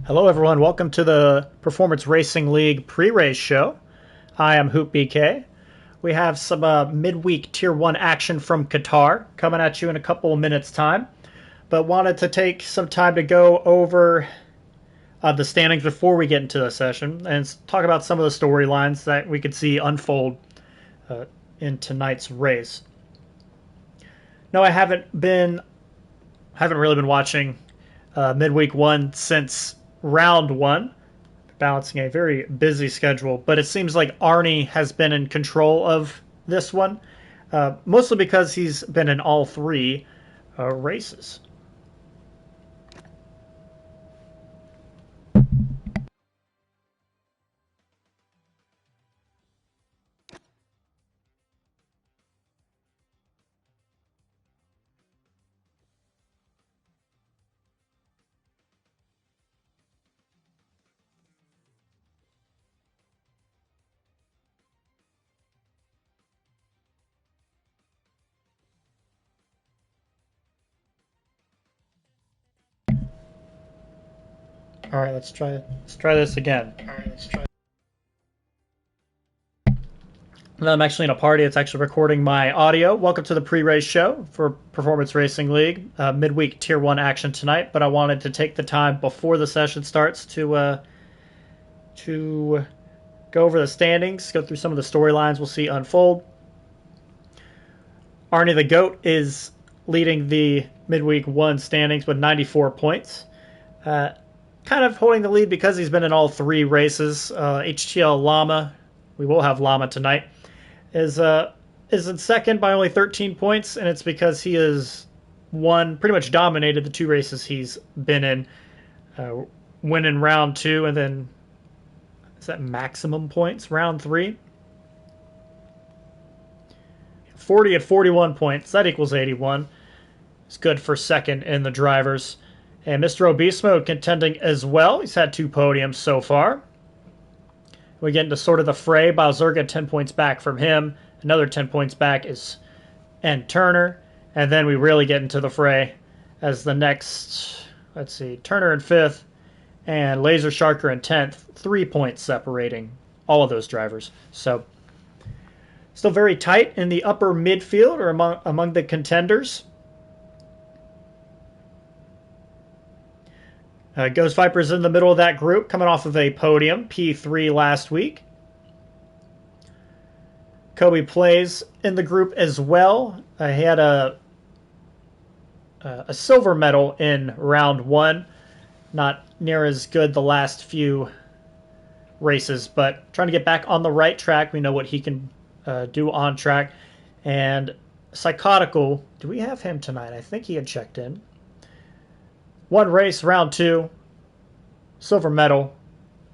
Hello, everyone. Welcome to the Performance Racing League pre-race show. I am Hoop BK. We have some midweek Tier 1 action from Qatar coming at you in a couple of minutes' time, but wanted to take some time to go over the standings before we get into the session and talk about some of the storylines that we could see unfold in tonight's race. No, I haven't really been watching midweek 1 since round 1, balancing a very busy schedule, but it seems like Arnie has been in control of this one, mostly because he's been in all three races. All right, let's try this again. I'm actually in a party. It's actually recording my audio. Welcome to the pre-race show for Performance Racing League. Midweek Tier 1 action tonight, but I wanted to take the time before the session starts to go over the standings, go through some of the storylines we'll see unfold. Arnie the GOAT is leading the Midweek 1 standings with 94 points. Kind of holding the lead because he's been in all three races. HTL Llama, we will have Llama tonight, is in second by only 13 points, and it's because he has pretty much dominated the two races he's been in, winning round 2, and then is that maximum points, round 3? 40 and 41 points, that equals 81. It's good for second in the drivers. And Mr. Obese Mode contending as well. He's had 2 podiums so far. We get into sort of the fray. Balzerga 10 points back from him. Another 10 points back is N. Turner. And then we really get into the fray as the next, Turner in 5th and Laser Sharker in 10th. 3 points separating all of those drivers. So still very tight in the upper midfield or among the contenders. Ghost Viper's in the middle of that group, coming off of a podium, P3 last week. Kobe Plays in the group as well. He had a silver medal in round 1. Not near as good the last few races, but trying to get back on the right track. We know what he can do on track. And Psychotical, do we have him tonight? I think he had checked in. 1 race, round 2, silver medal.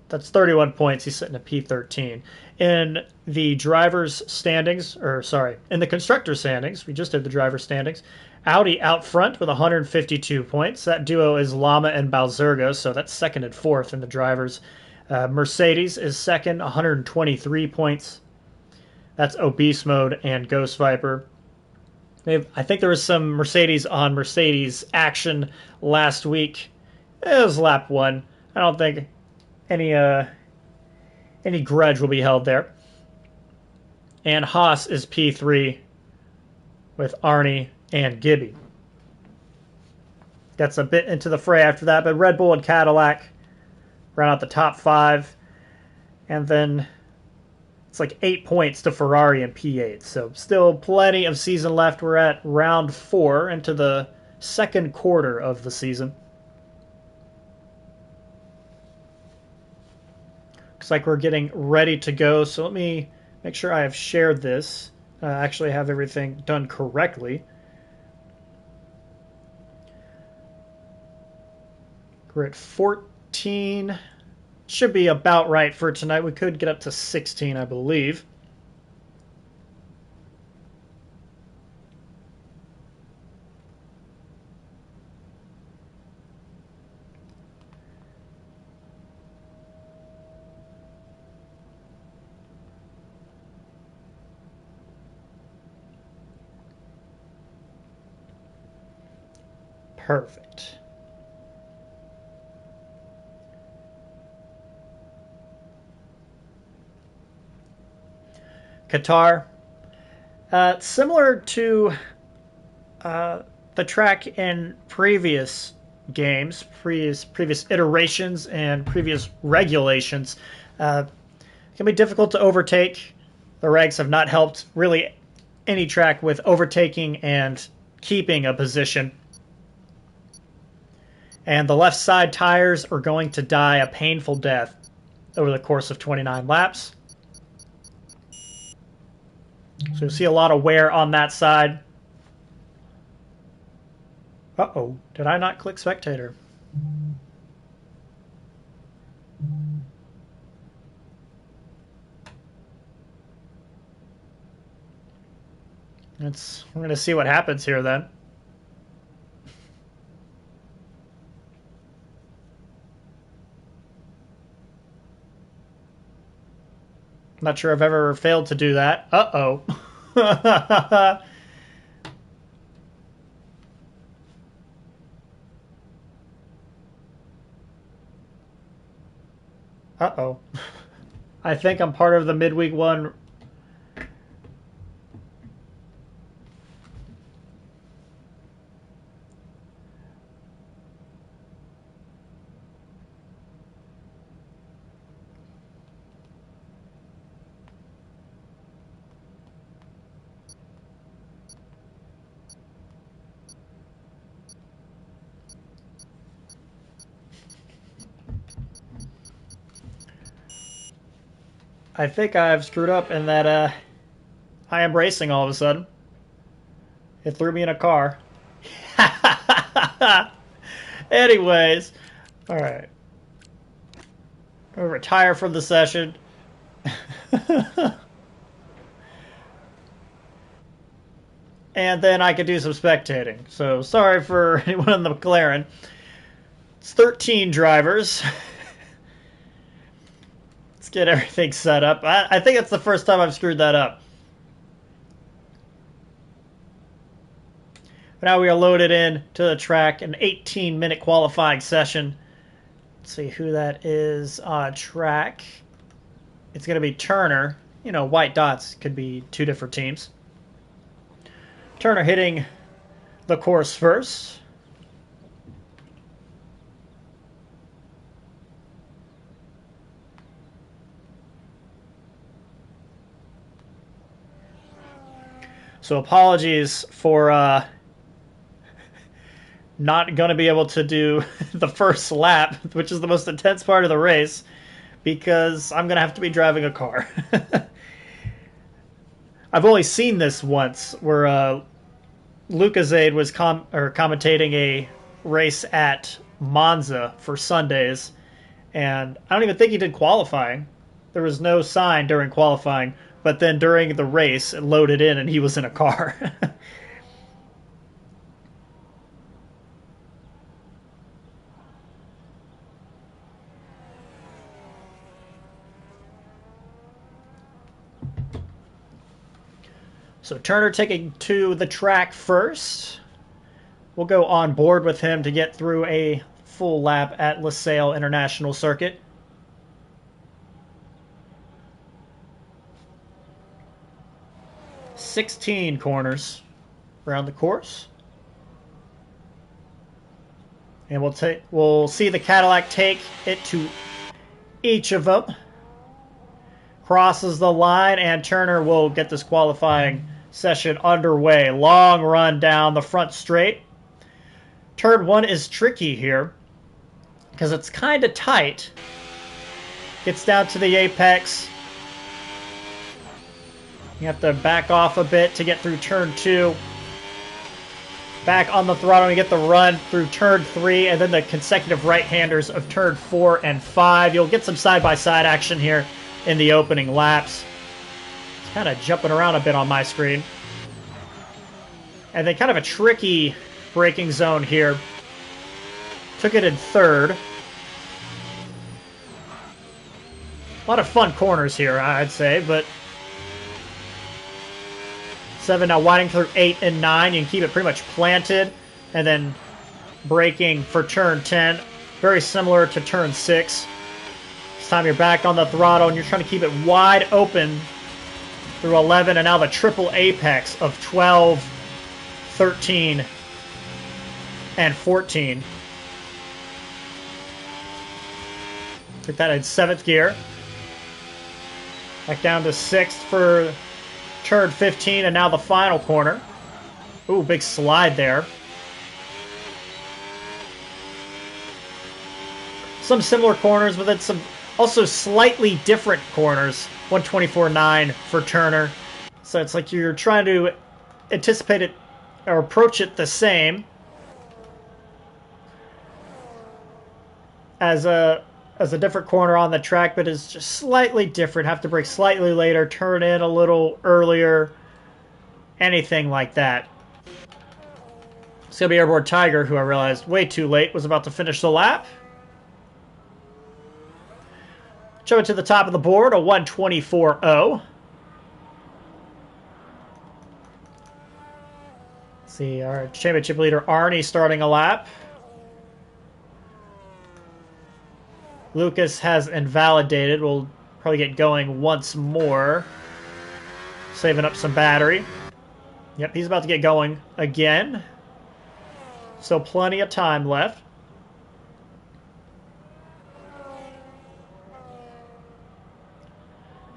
That's 31 points. He's sitting at P13. In the driver's standings, in the constructor standings, we just did the driver's standings. Audi out front with 152 points. That duo is Llama and Balzerga, so that's second and fourth in the drivers. Mercedes is second, 123 points. That's Obese Mode and Ghost Viper. I think there was some Mercedes on Mercedes action last week. It was lap 1. I don't think any grudge will be held there. And Haas is P3 with Arnie and Gibby. Gets a bit into the fray after that, but Red Bull and Cadillac round out the top 5. And then it's like 8 points to Ferrari and P8. So still plenty of season left. We're at round 4 into the second quarter of the season. Looks like we're getting ready to go. So let me make sure I have shared this. Actually have everything done correctly. We're at 14. Should be about right for tonight. We could get up to 16, I believe. Perfect. Qatar. Similar to the track in previous games, previous iterations, and previous regulations, it can be difficult to overtake. The regs have not helped really any track with overtaking and keeping a position. And the left side tires are going to die a painful death over the course of 29 laps. So you'll see a lot of wear on that side. Uh-oh, did I not click spectator? We're going to see what happens here then. Not sure I've ever failed to do that. Uh-oh. Uh-oh. I think I'm part of the midweek one. I think I've screwed up in that I am racing all of a sudden. It threw me in a car. Anyways, all right. I'll retire from the session. And then I could do some spectating. So sorry for anyone in the McLaren. It's 13 drivers. Get everything set up. I think it's the first time I've screwed that up. But now we are loaded in to the track, an 18-minute qualifying session. Let's see who that is on track. It's going to be Turner. You know, white dots could be two different teams. Turner hitting the course first. So apologies for not going to be able to do the first lap, which is the most intense part of the race, because I'm going to have to be driving a car. I've only seen this once, where Lucasade was commentating a race at Monza for Sundays, and I don't even think he did qualifying. There was no sign during qualifying. But then during the race, it loaded in and he was in a car. So Turner taking to the track first. We'll go on board with him to get through a full lap at Losail International Circuit. 16 corners around the course. And we'll see the Cadillac take it to each of them. Crosses the line, and Turner will get this qualifying session underway. Long run down the front straight. Turn 1 is tricky here because it's kind of tight. Gets down to the apex. You have to back off a bit to get through turn 2. Back on the throttle and get the run through turn 3, and then the consecutive right-handers of turn 4 and 5. You'll get some side-by-side action here in the opening laps. It's kind of jumping around a bit on my screen. And then kind of a tricky braking zone here. Took it in third. A lot of fun corners here, I'd say, but 7 now winding through 8 and 9. You can keep it pretty much planted, and then braking for turn 10. Very similar to turn 6. This time you're back on the throttle, and you're trying to keep it wide open through 11, and now the triple apex of 12, 13, and 14. Took that in 7th gear. Back down to 6th for turn 15, and now the final corner. Ooh, big slide there. Some similar corners, but then some also slightly different corners. 124.9 for Turner. So it's like you're trying to anticipate it or approach it the same as a different corner on the track, but it's just slightly different. Have to brake slightly later, turn in a little earlier, anything like that. It's going to be Airborne Tiger, who I realized way too late was about to finish the lap. Show it to the top of the board, a 124.0. See our championship leader Arnie starting a lap. Lucas has invalidated. We'll probably get going once more. Saving up some battery. Yep, he's about to get going again. So plenty of time left.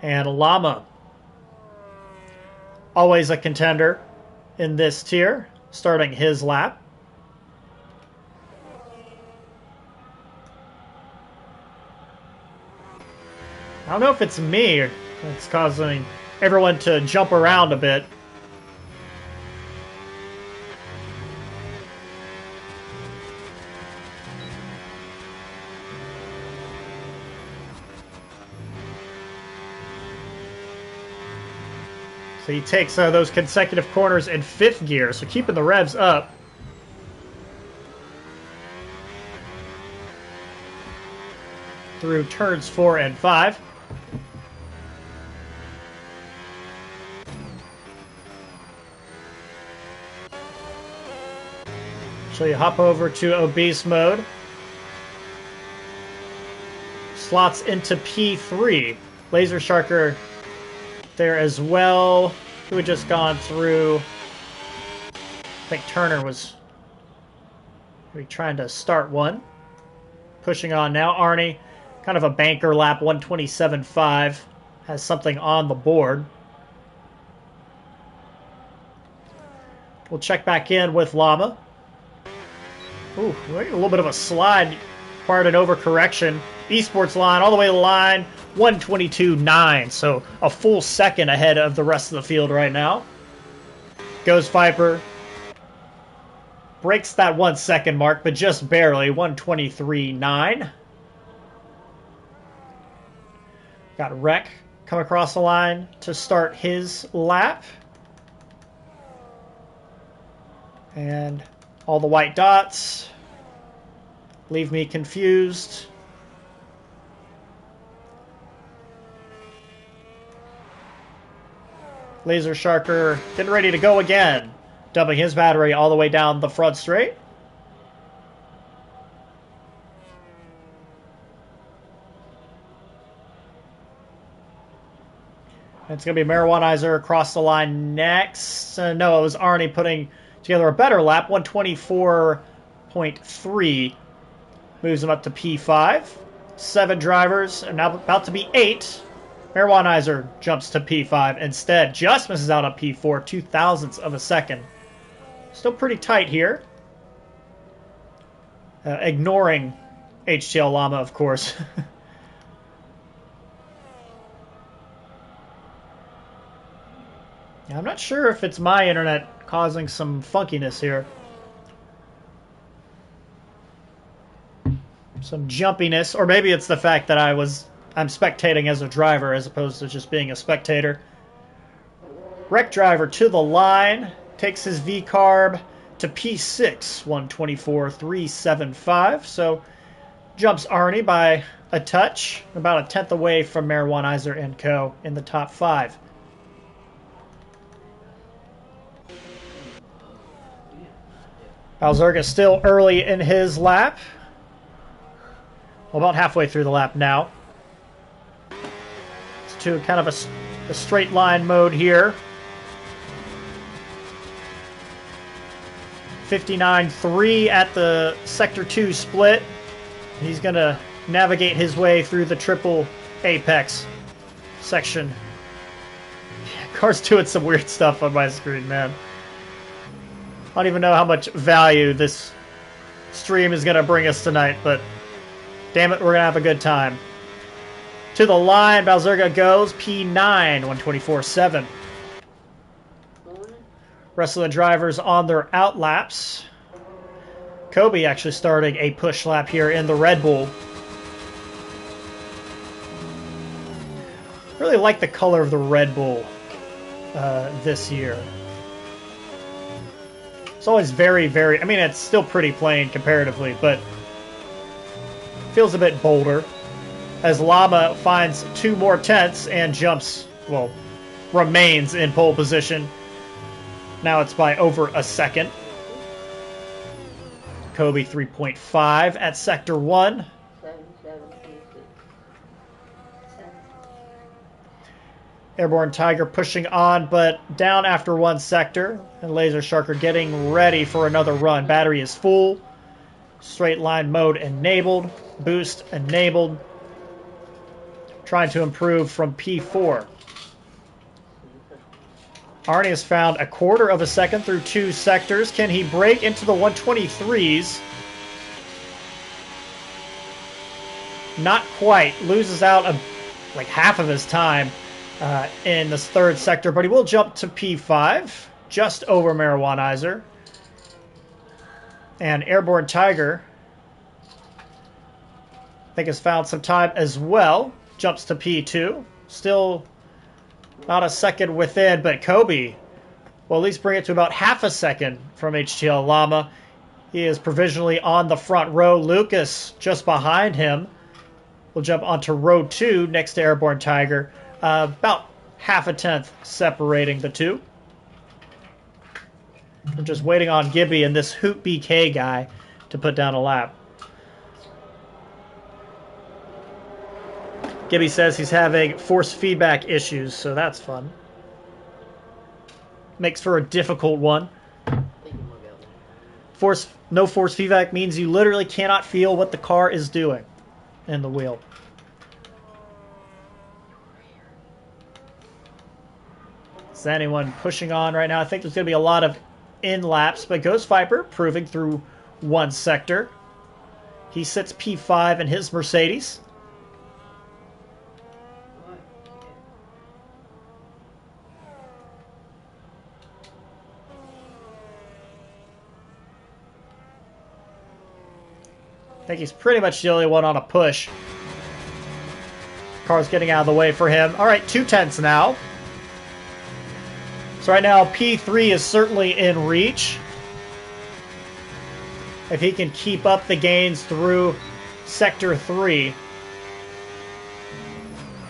And Llama, always a contender in this tier, starting his lap. I don't know if it's me that's causing everyone to jump around a bit. So he takes those consecutive corners in 5th gear, so keeping the revs up. Through turns 4 and 5. So you hop over to obese mode. Slots into P3. Laser Sharker there as well. Who had just gone through. I think Turner was maybe trying to start one. Pushing on now. Arnie, kind of a banker lap, 127.5. Has something on the board. We'll check back in with Llama. Ooh, a little bit of a slide. Required an overcorrection. Esports line all the way to the line. 122.9, so a full second ahead of the rest of the field right now. Goes Viper. Breaks that 1 second mark, but just barely. 123.9. Got Rec come across the line to start his lap. And all the white dots leave me confused. Laser Sharker getting ready to go again. Dumping his battery all the way down the front straight. It's going to be Marijuanizer across the line next. No, it was Arnie putting together a better lap. 124.3. Moves him up to P5. 7 drivers, and now about to be 8. Marijuanizer jumps to P5 instead. Just misses out on P4, 0.02 of a second. Still pretty tight here. Ignoring HTL Llama, of course. I'm not sure if it's my internet causing some funkiness here. Some jumpiness, or maybe it's the fact that I'm spectating as a driver as opposed to just being a spectator. Wreck driver to the line, takes his V-carb to P6, 124.375. So jumps Arnie by a touch, about a tenth away from Marijuanizer and Co. in the top 5. Alzerga still early in his lap. Well, about halfway through the lap now. It's to kind of a the straight line mode here. 59.3 at the Sector 2 split. He's going to navigate his way through the triple apex section. Car's doing some weird stuff on my screen, man. I don't even know how much value this stream is going to bring us tonight, but damn it, we're going to have a good time. To the line, Balzerga goes P9, 124.7. Rest of the drivers on their out laps. Kobe actually starting a push lap here in the Red Bull. Really like the color of the Red Bull this year. It's always very, very... I mean, it's still pretty plain comparatively, but feels a bit bolder. As Llama finds 2 more tenths and jumps, well, remains in pole position. Now it's by over a second. Kobe 3.5 at Sector 1. Airborne Tiger pushing on, but down after one sector. And Laser Shark are getting ready for another run. Battery is full. Straight line mode enabled. Boost enabled. Trying to improve from P4. Arnie has found a quarter of a second through 2 sectors. Can he break into the 123s? Not quite. Loses out like half of his time in this 3rd sector, but he will jump to P5, just over Marijuanizer. And Airborne Tiger, I think, has found some time as well. Jumps to P2. Still not a second within, but Kobe will at least bring it to about half a second from HTL Llama. He is provisionally on the front row. Lucas just behind him will jump onto row 2 next to Airborne Tiger. About half a tenth separating the two. I'm just waiting on Gibby and this Hoot BK guy to put down a lap. Gibby says he's having force feedback issues, so that's fun. Makes for a difficult one. No force feedback means you literally cannot feel what the car is doing in the wheel. Is anyone pushing on right now? I think there's going to be a lot of in-laps, but Ghost Viper proving through one sector. He sits P5 in his Mercedes. I think he's pretty much the only one on a push. Car's getting out of the way for him. All right, 2 tenths now. So right now, P3 is certainly in reach. If he can keep up the gains through Sector 3.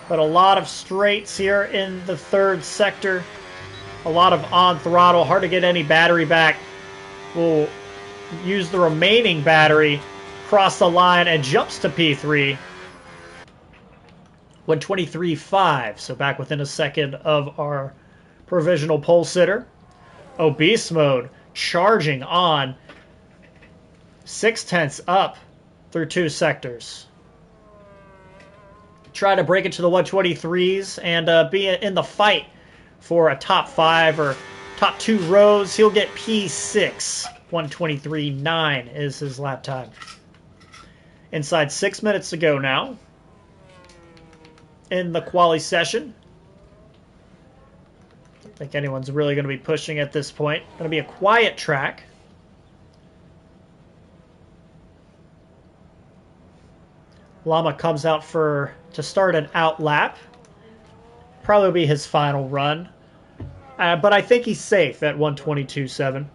But a lot of straights here in the 3rd sector. A lot of on throttle. Hard to get any battery back. We'll use the remaining battery. Cross the line and jumps to P3. 123.5. So back within a second of our provisional pole sitter. Obese mode charging on. 6 tenths up through 2 sectors. Try to break into the 123s and be in the fight for a top 5 or top 2 rows. He'll get P6. 123.9 is his lap time. Inside 6 minutes to go now in the quali session. I don't think anyone's really going to be pushing at this point. Going to be a quiet track. Llama comes out to start an out lap. Probably be his final run. But I think he's safe at 122.7.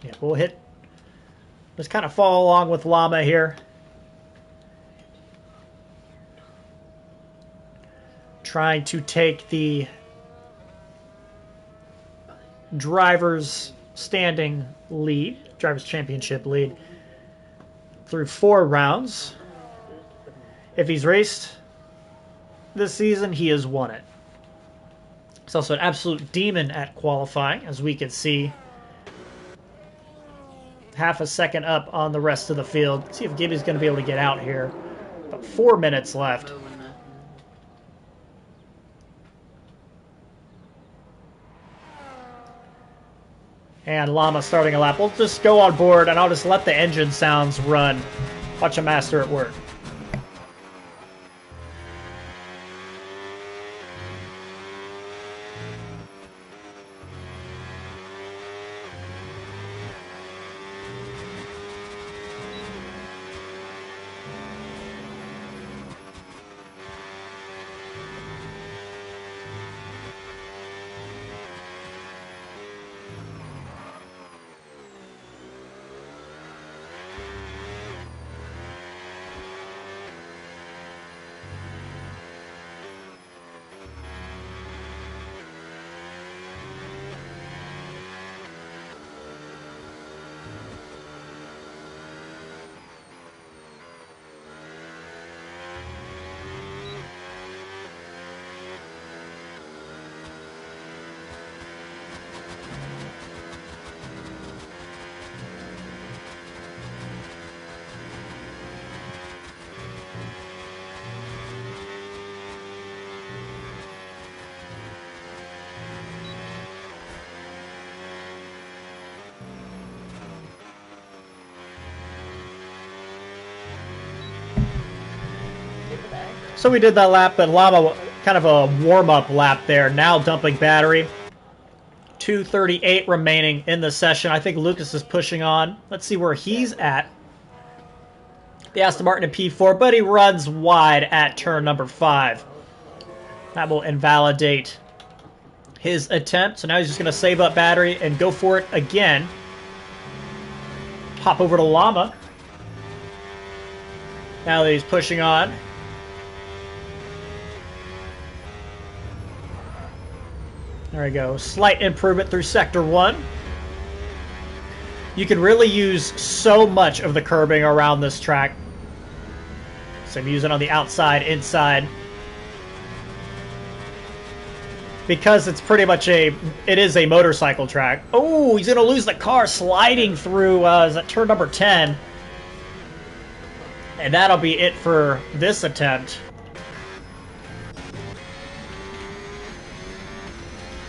Yeah, we'll hit. Just kind of follow along with Llama here. Trying to take the driver's standing lead, driver's championship lead, through 4 rounds. If he's raced this season, he has won it. He's also an absolute demon at qualifying, as we can see. Half a second up on the rest of the field. Let's see if Gibby's going to be able to get out here. About 4 minutes left. And Llama starting a lap. We'll just go on board, and I'll just let the engine sounds run. Watch a master at work. So we did that lap, but Llama, kind of a warm-up lap there. Now dumping battery. 2:38 remaining in the session. I think Lucas is pushing on. Let's see where he's at. The Aston Martin in P4, but he runs wide at turn number 5. That will invalidate his attempt. So now he's just going to save up battery and go for it again. Hop over to Llama. Now that he's pushing on. There we go. Slight improvement through Sector 1. You can really use so much of the curbing around this track. So I'm using it on the outside, inside. Because it's pretty much it is a motorcycle track. Oh, he's going to lose the car sliding through, is that turn number 10? And that'll be it for this attempt.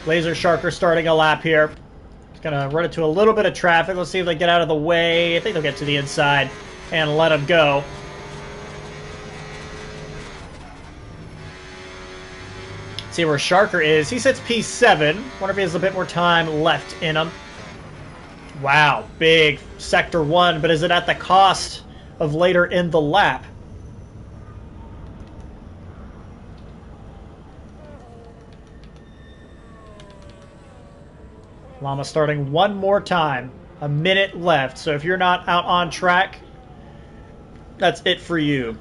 Laser Sharker starting a lap here. He's going to run into a little bit of traffic. Let's see if they get out of the way. I think they'll get to the inside and let him go. See where Sharker is. He sits P7. Wonder if he has a bit more time left in him. Wow, big Sector 1, but is it at the cost of later in the lap? Llama starting one more time. A minute left, so if you're not out on track, that's it for you.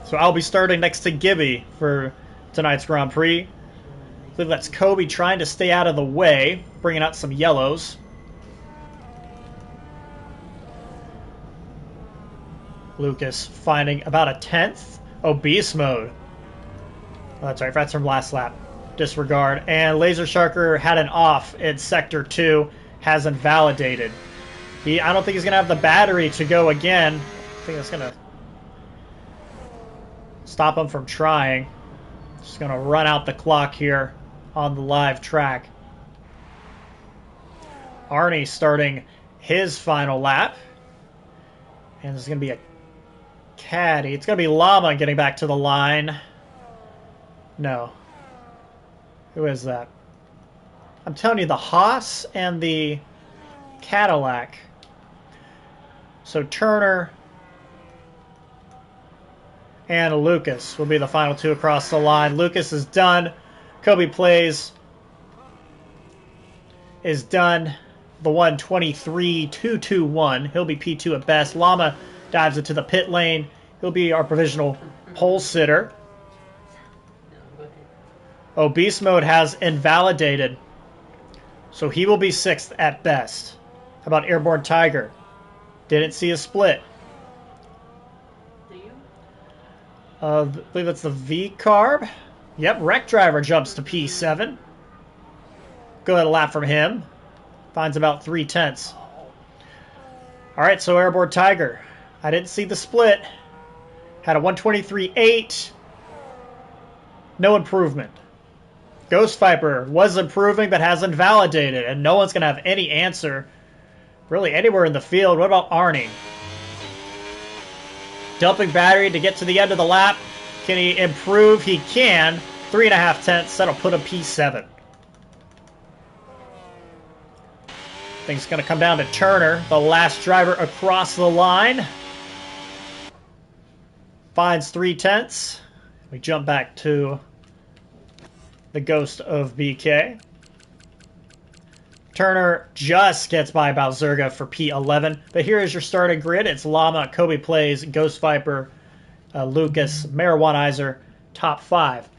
So I'll be starting next to Gibby for tonight's Grand Prix. I believe that's Kobe trying to stay out of the way, bringing out some yellows. Lucas finding about a 10th. Oh, beast mode. Oh, that's right, that's from last lap. Disregard. And Laser Sharker had an off in Sector 2. Hasn't validated. I don't think he's going to have the battery to go again. I think that's going to stop him from trying. Just going to run out the clock here on the live track. Arnie starting his final lap. And there's going to be a caddy. It's going to be Llama getting back to the line. No. Who is that? I'm telling you, the Haas and the Cadillac. So Turner and Lucas will be the final two across the line. Lucas is done. Kobe plays is done. The 123.221. He'll be P2 at best. Llama dives into the pit lane. He'll be our provisional pole sitter. Oh, Beast Mode has invalidated. So he will be 6th at best. How about Airborne Tiger? Didn't see a split. I believe that's the V carb. Yep, Wreck Driver jumps to P7. Good lap from him. Finds about 3/10. Alright, so Airborne Tiger. I didn't see the split. Had a 123.8. No improvement. Ghost Viper was improving but has invalidated, and no one's going to have any answer really anywhere in the field. What about Arnie? Dumping battery to get to the end of the lap. Can he improve? He can. 3.5/10. That'll put him P7. I think it's going to come down to Turner, the last driver across the line. Finds 3/10. We jump back to the Ghost of BK. Turner just gets by Balzerga for P11. But here is your starting grid. It's Llama, Kobe Plays, Ghost Viper, Lucas, Marijuanizer, top 5.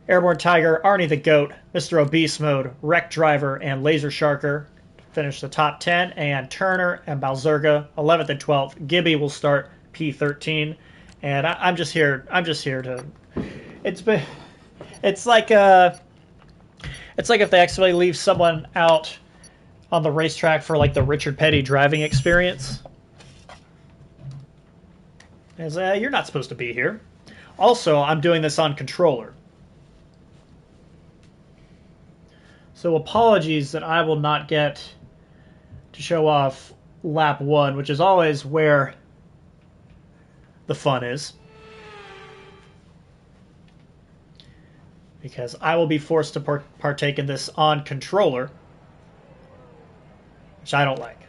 Airborne Tiger, Arnie the Goat, Mr. Obese Mode, Wreck Driver, and Laser Sharker finish the top 10. And Turner and Balzerga, 11th and 12th. Gibby will start P13. And I'm just here to... It's like if they actually leave someone out on the racetrack for like the Richard Petty driving experience. You're not supposed to be here. Also, I'm doing this on controller. So apologies that I will not get to show off lap 1, which is always where the fun is. Because I will be forced to partake in this on controller, which I don't like.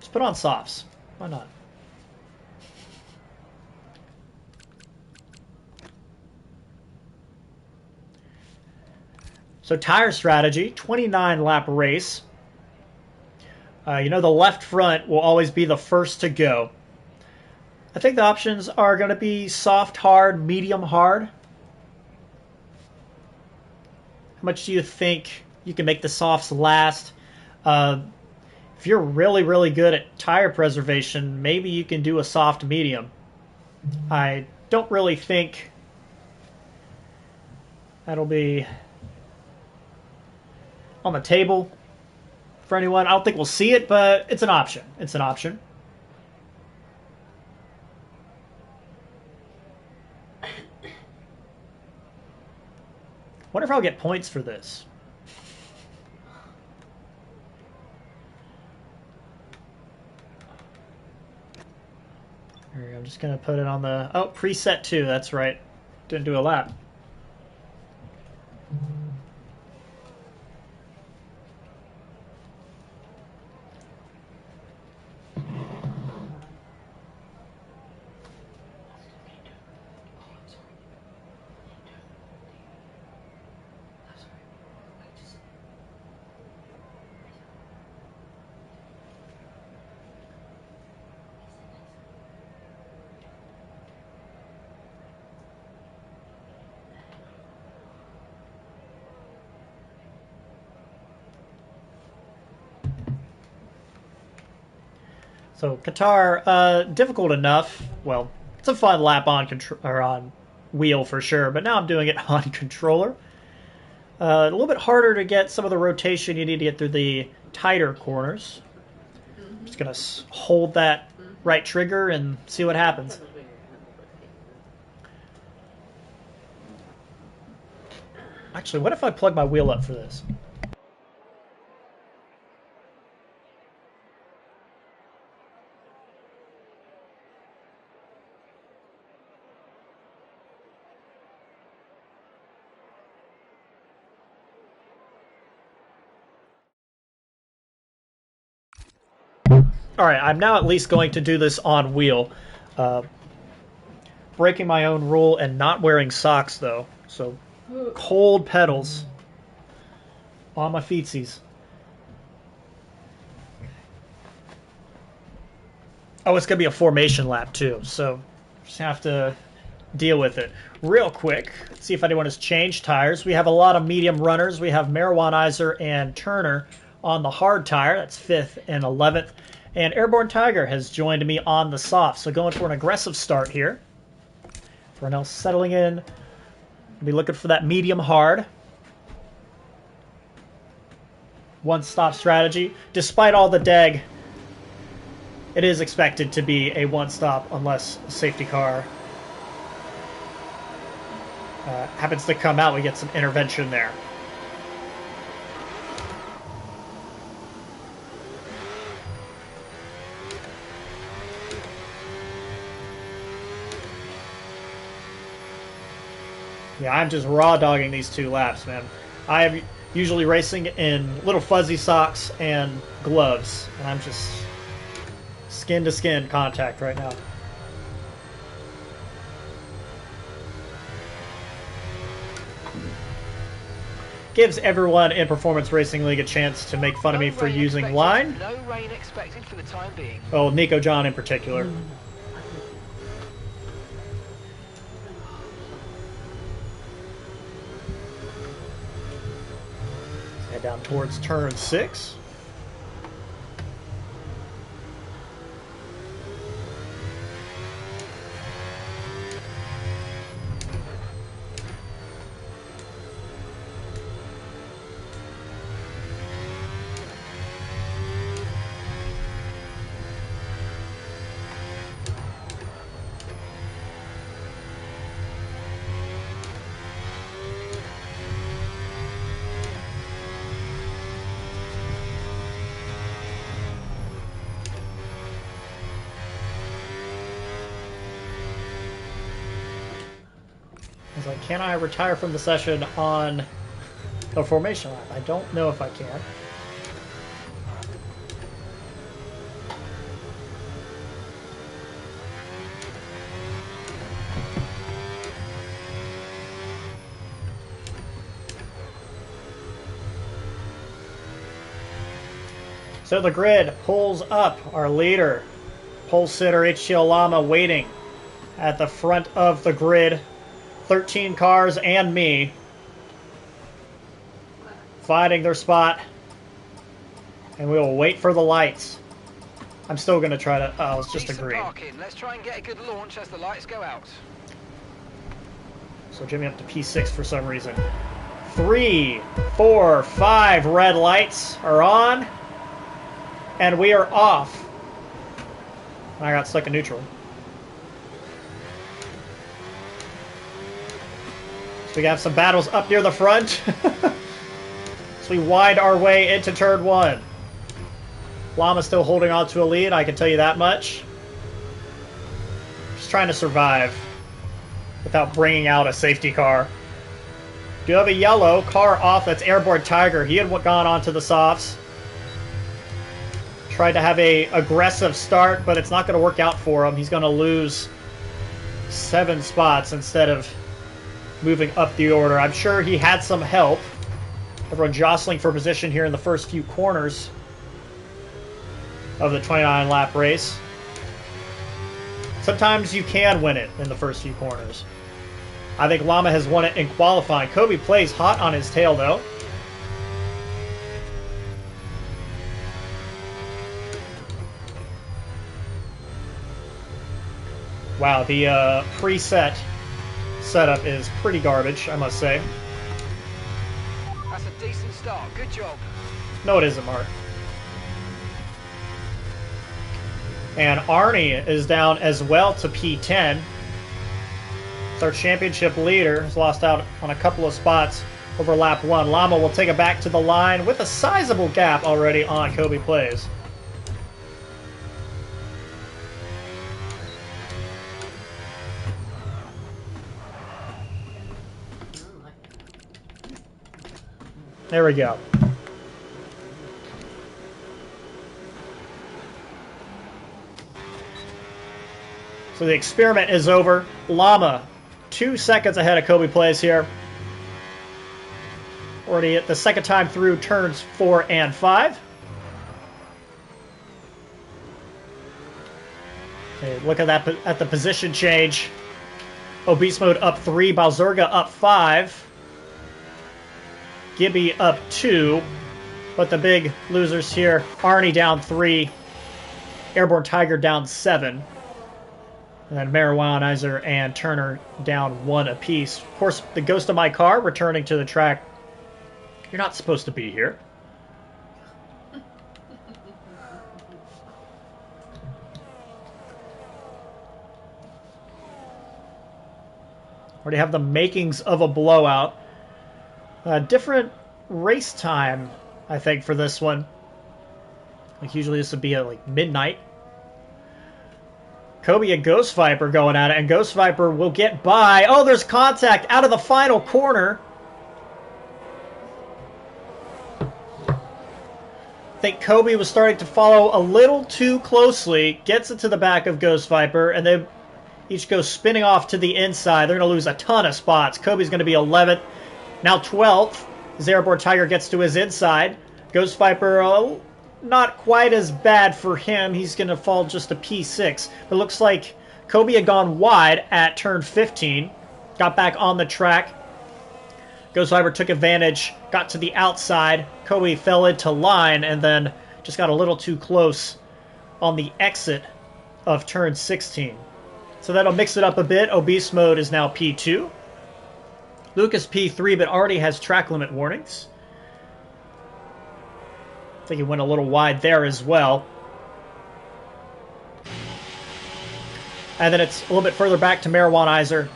Just put on softs. Why not? So tire strategy, 29 lap race. The left front will always be the first to go. I think the options are going to be soft, hard, medium, hard. How much do you think you can make the softs last? If you're really, really good at tire preservation, maybe you can do a soft medium. I don't really think that'll be on the table for anyone. I don't think we'll see it, but it's an option. It's an option. Wonder if I'll get points for this. There we go. I'm just going to put it on the... Oh, preset 2. That's right. Didn't do a lap. So Qatar, difficult enough. Well, it's a fun lap on wheel for sure, but now I'm doing it on controller. A little bit harder to get some of the rotation you need to get through the tighter corners. I'm just going to hold that right trigger and see what happens. Actually, what if I plug my wheel up for this? Alright, I'm now at least going to do this on wheel. Breaking my own rule and not wearing socks, though. So, cold pedals. On my feetsies. Oh, it's going to be a formation lap, too, so just have to deal with it. Real quick, see if anyone has changed tires. We have a lot of medium runners. We have Marijuanizer and Turner on the hard tire. That's 5th and 11th. And Airborne Tiger has joined me on the soft. So going for an aggressive start here. Everyone else settling in. We'll be looking for that medium hard. One stop strategy. Despite all the deg, it is expected to be a one stop unless a safety car happens to come out. We get some intervention there. Yeah, I'm just raw dogging these 2 laps, man. I am usually racing in little fuzzy socks and gloves, and I'm just skin to skin contact right now. Gives everyone in Performance Racing League a chance to make fun of me for using line. No rain expected for the time being. Oh, Nico John in particular. Head down towards turn 6. He's like, can I retire from the session on a formation lap? I don't know if I can. So the grid pulls up. Our leader, pole sitter HTL Llama, waiting at the front of the grid. 13 cars and me fighting their spot, and we will wait for the lights. I'm still going to try to... Oh, it's just a green. Let's try and get a good launch as the lights go out. So Jimmy up to P6 for some reason. 3, 4, 5 red lights are on, and we are off. I got stuck in neutral. So we got some battles up near the front. So we wind our way into turn 1. Llama's still holding on to a lead, I can tell you that much. Just trying to survive without bringing out a safety car. Do have a yellow car off. That's Airborne Tiger. He had gone onto the softs. Tried to have a aggressive start, but it's not going to work out for him. He's going to lose 7 spots instead of moving up the order. I'm sure he had some help. Everyone jostling for position here in the first few corners of the 29-lap race. Sometimes you can win it in the first few corners. I think Llama has won it in qualifying. Kobe plays hot on his tail, though. Wow, the preset setup is pretty garbage, I must say. That's a decent start. Good job. No, it isn't, Mark. And Arnie is down as well to P10. It's our championship leader. He's lost out on a couple of spots over lap 1. Llama will take it back to the line with a sizable gap already on Kobe Plays. There we go. So the experiment is over. Llama, 2 seconds ahead of Kobe Plays here. Already at the second time through turns 4 and 5. Okay, look at that at the position change. Obese Mode up 3, Balzurga up 5, Gibby up 2, but the big losers here, Arnie down 3, Airborne Tiger down 7, and then Marijuanizer and Turner down 1 apiece. Of course, the Ghost of My Car returning to the track. You're not supposed to be here. Already have the makings of a blowout. Different race time, I think, for this one. Like usually this would be at like midnight. Kobe and Ghost Viper going at it, and Ghost Viper will get by. Oh, there's contact out of the final corner. I think Kobe was starting to follow a little too closely, gets it to the back of Ghost Viper, and then each goes spinning off to the inside. They're going to lose a ton of spots. Kobe's going to be 11th. Now 12th. As Airborne Tiger gets to his inside. Ghost Viper, not quite as bad for him. He's going to fall just a P6. But it looks like Kobe had gone wide at turn 15. Got back on the track. Ghost Viper took advantage. Got to the outside. Kobe fell into line and then just got a little too close on the exit of turn 16. So that'll mix it up a bit. Obese Mode is now P2. Lucas P3, but already has track limit warnings. I think he went a little wide there as well. And then it's a little bit further back to Marijuanizer,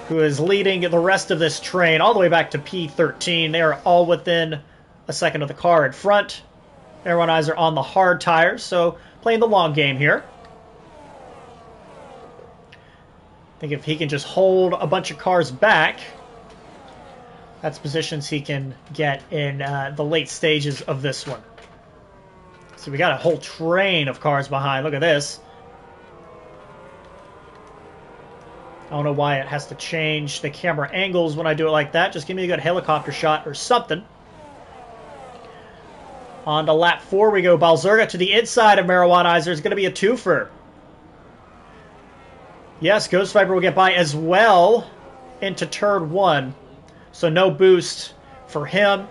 who is leading the rest of this train all the way back to P13. They are all within a second of the car in front. Marijuanizer on the hard tires, so playing the long game here. I think if he can just hold a bunch of cars back, that's positions he can get in the late stages of this one. So we got a whole train of cars behind. Look at this. I don't know why it has to change the camera angles when I do it like that. Just give me a good helicopter shot or something. On to lap 4 we go. Balzurga to the inside of Marijuanizer is going to be a twofer. Yes, Ghost Viper will get by as well into turn 1. So no boost for him.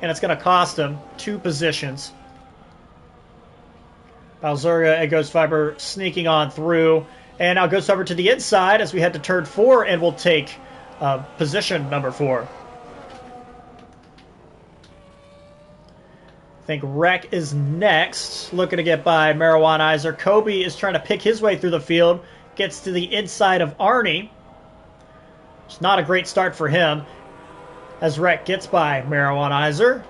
And it's going to cost him 2 positions. Balzurga and Ghost Viper sneaking on through. And now Ghost Viper to the inside as we head to turn 4 and we'll take position number 4. I think Wreck is next, looking to get by Marijuanizer. Kobe is trying to pick his way through the field. Gets to the inside of Arnie. It's not a great start for him. As Wreck gets by Marijuanizer.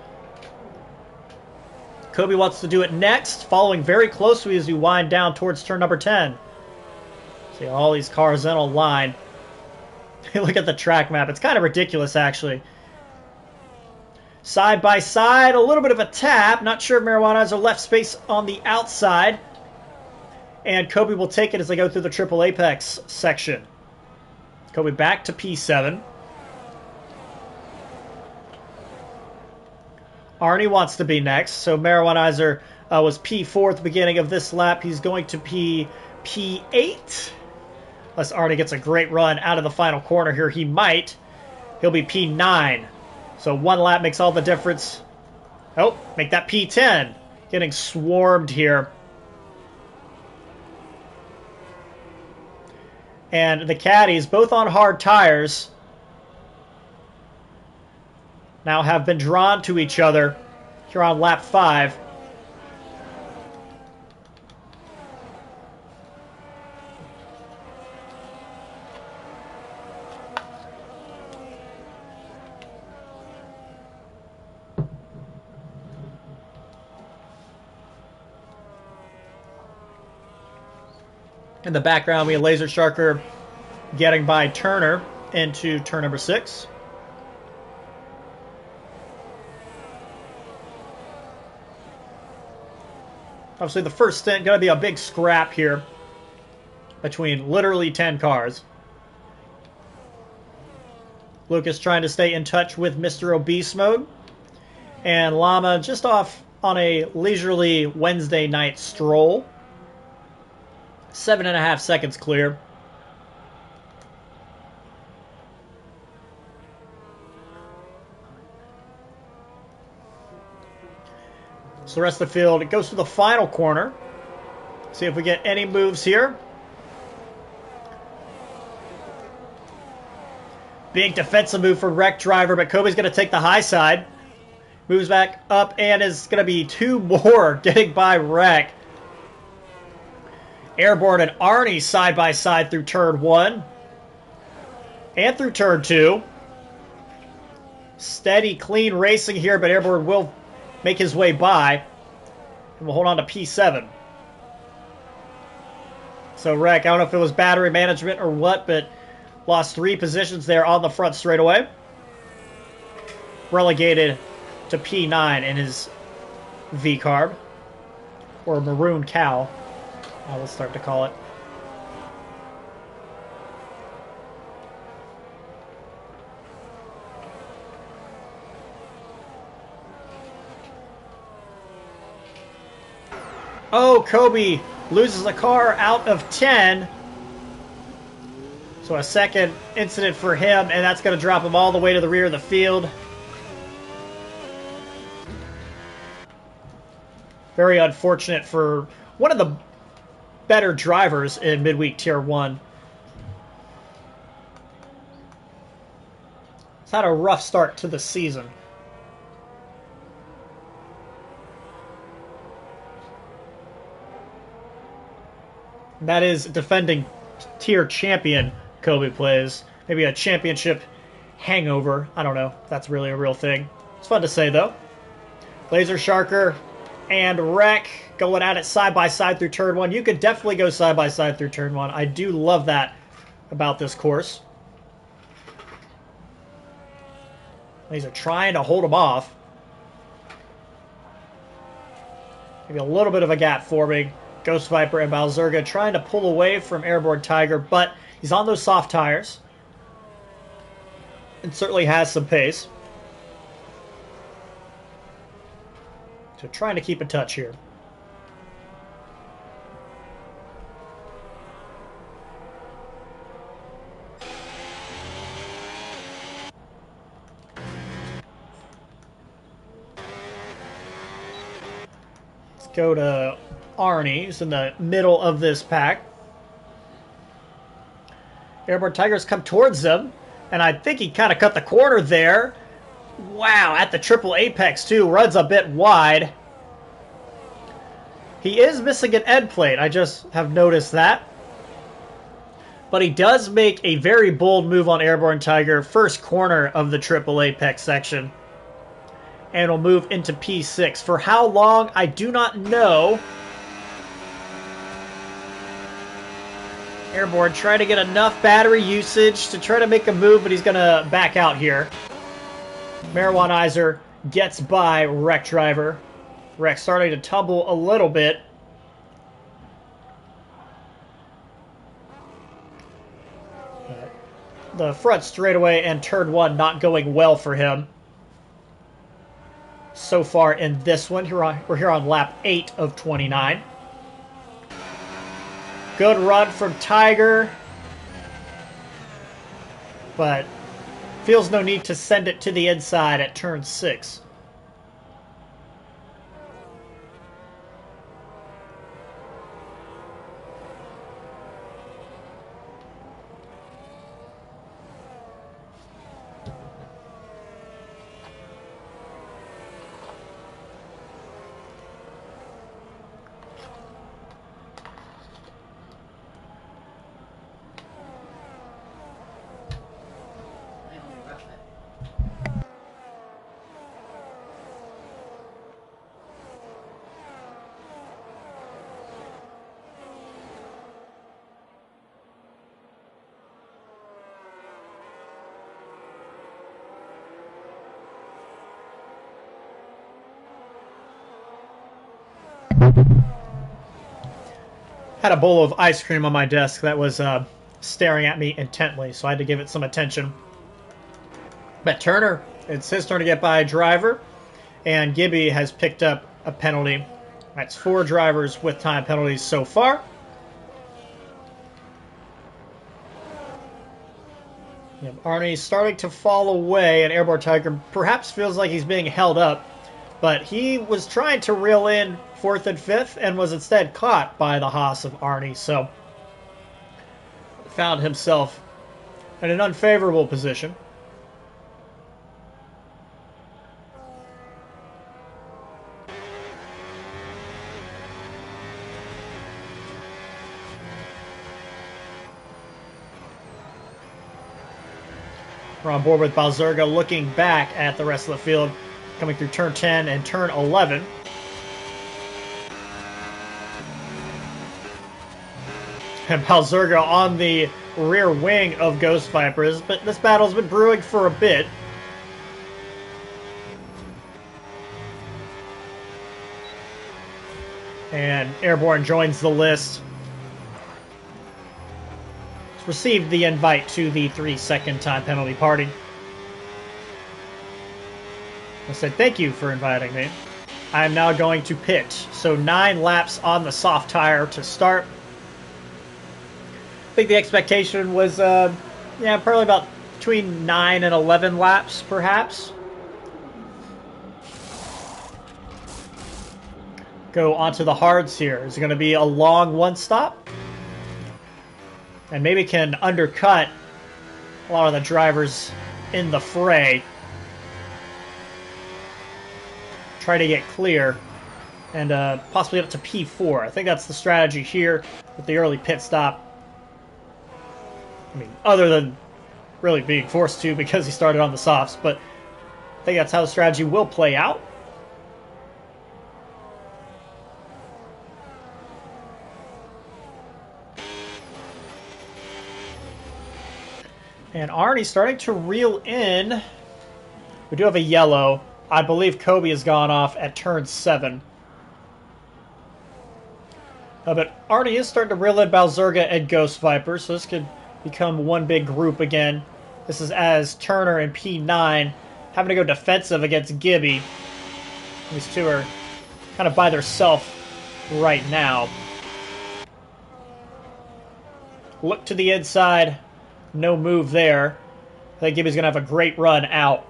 Kobe wants to do it next, following very closely as we wind down towards turn number 10. See all these cars in a line. Look at the track map. It's kind of ridiculous, actually. Side by side, a little bit of a tap. Not sure if Marijuanizer left space on the outside. And Kobe will take it as they go through the triple apex section. Kobe back to P7. Arnie wants to be next. So Marijuanizer was P4 at the beginning of this lap. He's going to be P8. Unless Arnie gets a great run out of the final corner here. He might. He'll be P9. So one lap makes all the difference. Oh, make that P10. Getting swarmed here. And the caddies, both on hard tires, now have been drawn to each other here on lap 5. In the background, we have Laser Sharker getting by Turner into turn number 6. Obviously, the first stint going to be a big scrap here between literally 10 cars. Lucas trying to stay in touch with Mr. Obese mode. And Llama just off on a leisurely Wednesday night stroll. 7.5 seconds clear. So the rest of the field, it goes to the final corner. See if we get any moves here. Big defensive move for Wreck Driver, but Kobe's going to take the high side. Moves back up and is going to be 2 more getting by Wreck. Airborne and Arnie side by side through turn 1 and through turn 2. Steady, clean racing here, but Airborne will make his way by. And we'll hold on to P7. So Wreck, I don't know if it was battery management or what, but lost 3 positions there on the front straightaway. Relegated to P9 in his V-carb. Or Maroon Cow, I will start to call it. Oh, Kobe loses a car out of 10. So a second incident for him, and that's going to drop him all the way to the rear of the field. Very unfortunate for one of the better drivers in Midweek Tier 1. He's had a rough start to the season. That is defending tier champion Kobe plays. Maybe a championship hangover. I don't know if that's really a real thing. It's fun to say, though. Laser Sharker and Wreck going at it side by side through turn 1. You could definitely go side by side through turn 1. I do love that about this course. Laser trying to hold him off. Maybe a little bit of a gap forming. Ghost Viper and Balzerga trying to pull away from Airborne Tiger, but he's on those soft tires. And certainly has some pace. So trying to keep in touch here. Let's go to Arnie, who's in the middle of this pack. Airborne Tigers come towards them, and I think he kind of cut the corner there. Wow, at the triple apex too, runs a bit wide. He is missing an end plate, I just have noticed that. But he does make a very bold move on Airborne Tiger, first corner of the triple apex section. And will move into P6. For how long, I do not know. Airborne trying to get enough battery usage to try to make a move, but he's going to back out here. Marijuanizer gets by Wreck Driver. Wreck starting to tumble a little bit. The front straightaway and turn 1 not going well for him so far in this one. We're here on lap 8 of 29. Good run from Tiger, but feels no need to send it to the inside at turn 6. Had a bowl of ice cream on my desk that was staring at me intently, so I had to give it some attention. But Turner, it's his turn to get by a driver, and Gibby has picked up a penalty. That's 4 drivers with time penalties so far. Arnie's starting to fall away, and Airborne Tiger perhaps feels like he's being held up, but he was trying to reel in 4th and 5th and was instead caught by the Haas of Arnie, so found himself in an unfavorable position. We're on board with Balzerga looking back at the rest of the field, coming through turn 10 and turn 11. And Balzerga on the rear wing of Ghost Vipers, but this battle's been brewing for a bit. And Airborne joins the list. Received the invite to the 3-second time penalty party. I said, thank you for inviting me. I'm now going to pit. So 9 laps on the soft tire to start. I think the expectation was, probably about between 9 and 11 laps, perhaps. Go onto the hards here. Is it going to be a long one-stop? And maybe can undercut a lot of the drivers in the fray. Try to get clear and possibly up to P4. I think that's the strategy here with the early pit stop. I mean, other than really being forced to because he started on the softs, but I think that's how the strategy will play out. And Arnie's starting to reel in. We do have a yellow. I believe Kobe has gone off at turn 7. But Arnie is starting to reel in Balzerga and Ghost Viper, so this could become one big group again. This is as Turner and P9 having to go defensive against Gibby. These two are kind of by themselves right now. Look to the inside. No move there. I think Gibby's going to have a great run out.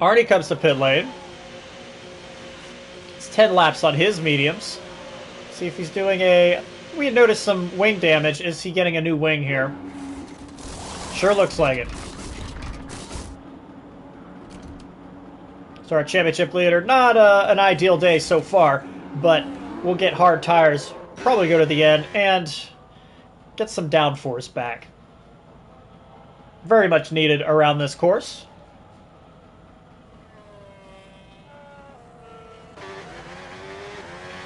Arnie comes to pit lane. It's 10 laps on his mediums. See if he's doing a... We had noticed some wing damage. Is he getting a new wing here? Sure looks like it. So our championship leader, not an ideal day so far, but we'll get hard tires, probably go to the end, and get some downforce back. Very much needed around this course.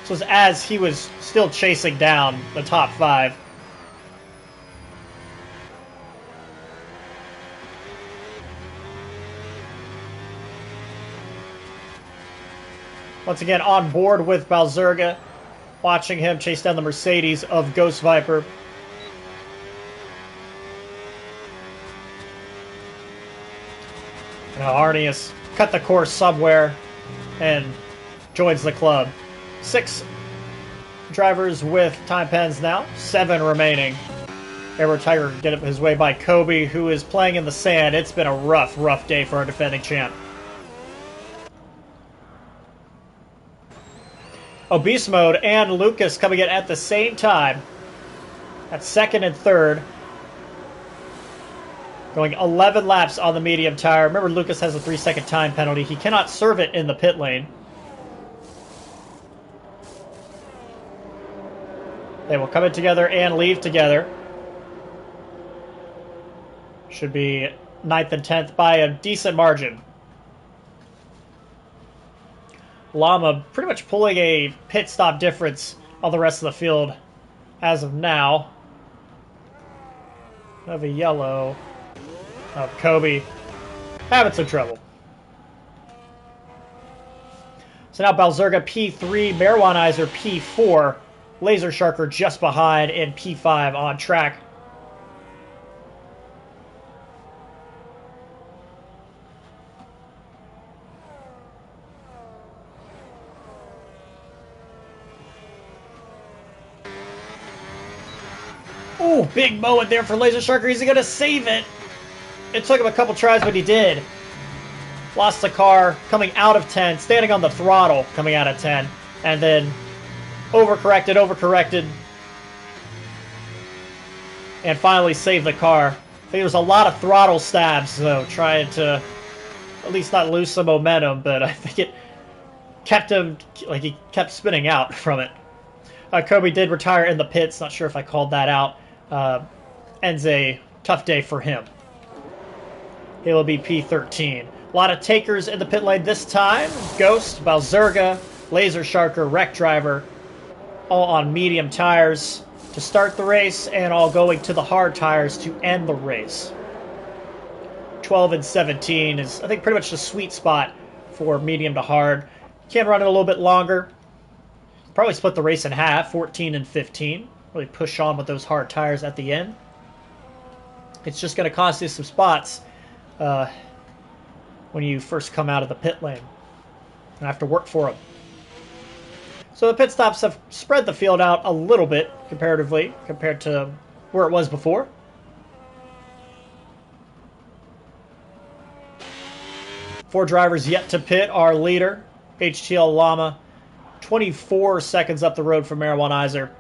So as he was still chasing down the top 5. Once again on board with Balzerga, watching him chase down the Mercedes of Ghost Viper. Now Arnie has cut the course somewhere and joins the club. 6 drivers with time pens now, 7 remaining. Airborne Tiger get his way by Kobe, who is playing in the sand. It's been a rough day for our defending champ. Beast Mode and Lucas coming in at the same time. That's 2nd and 3rd. Going 11 laps on the medium tire. Remember, Lucas has a 3-second time penalty. He cannot serve it in the pit lane. They will come in together and leave together. Should be 9th and 10th by a decent margin. Llama pretty much pulling a pit stop difference on the rest of the field as of now. We have a yellow of Kobe having some trouble. So now Balzerga P3, Marijuanizer P4, Laser Sharker just behind in P5 on track. Oh, big moment there for Laser Sharker. He's going to save it. It took him a couple tries, but he did. Lost the car coming out of 10, standing on the throttle coming out of 10, and then overcorrected, and finally saved the car. I think there was a lot of throttle stabs, though, trying to at least not lose some momentum, but I think it kept him, like, he kept spinning out from it. Kobe did retire in the pits. Not sure if I called that out. Ends a tough day for him. He'll be P13. A lot of takers in the pit lane this time. Ghost, Balzerga, Laser Sharker, Wreck Driver, all on medium tires to start the race, and all going to the hard tires to end the race. 12 and 17 is, I think, pretty much the sweet spot for medium to hard. Can run it a little bit longer. Probably split the race in half, 14 and 15. Really push on with those hard tires at the end. It's just going to cost you some spots when you first come out of the pit lane. And have to work for them. So the pit stops have spread the field out a little bit comparatively compared to where it was before. Four drivers yet to pit. Our leader, HTL Llama, 24 seconds up the road from Marijuanizer.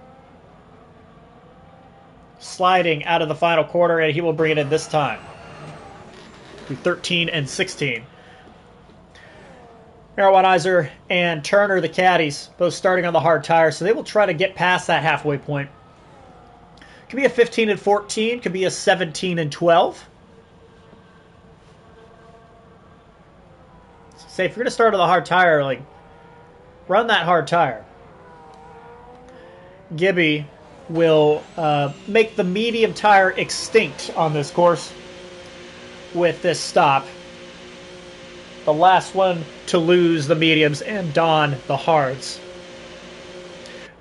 Sliding out of the final quarter, and he will bring it in this time. To 13 and 16. Marijuanizer and Turner, the caddies, both starting on the hard tires, so they will try to get past that halfway point. Could be a 15 and 14, could be a 17 and 12. Say, if you're going to start on the hard tire, like, run that hard tire. Gibby will make the medium tire extinct on this course with this stop. The last one to lose the mediums and don the hards.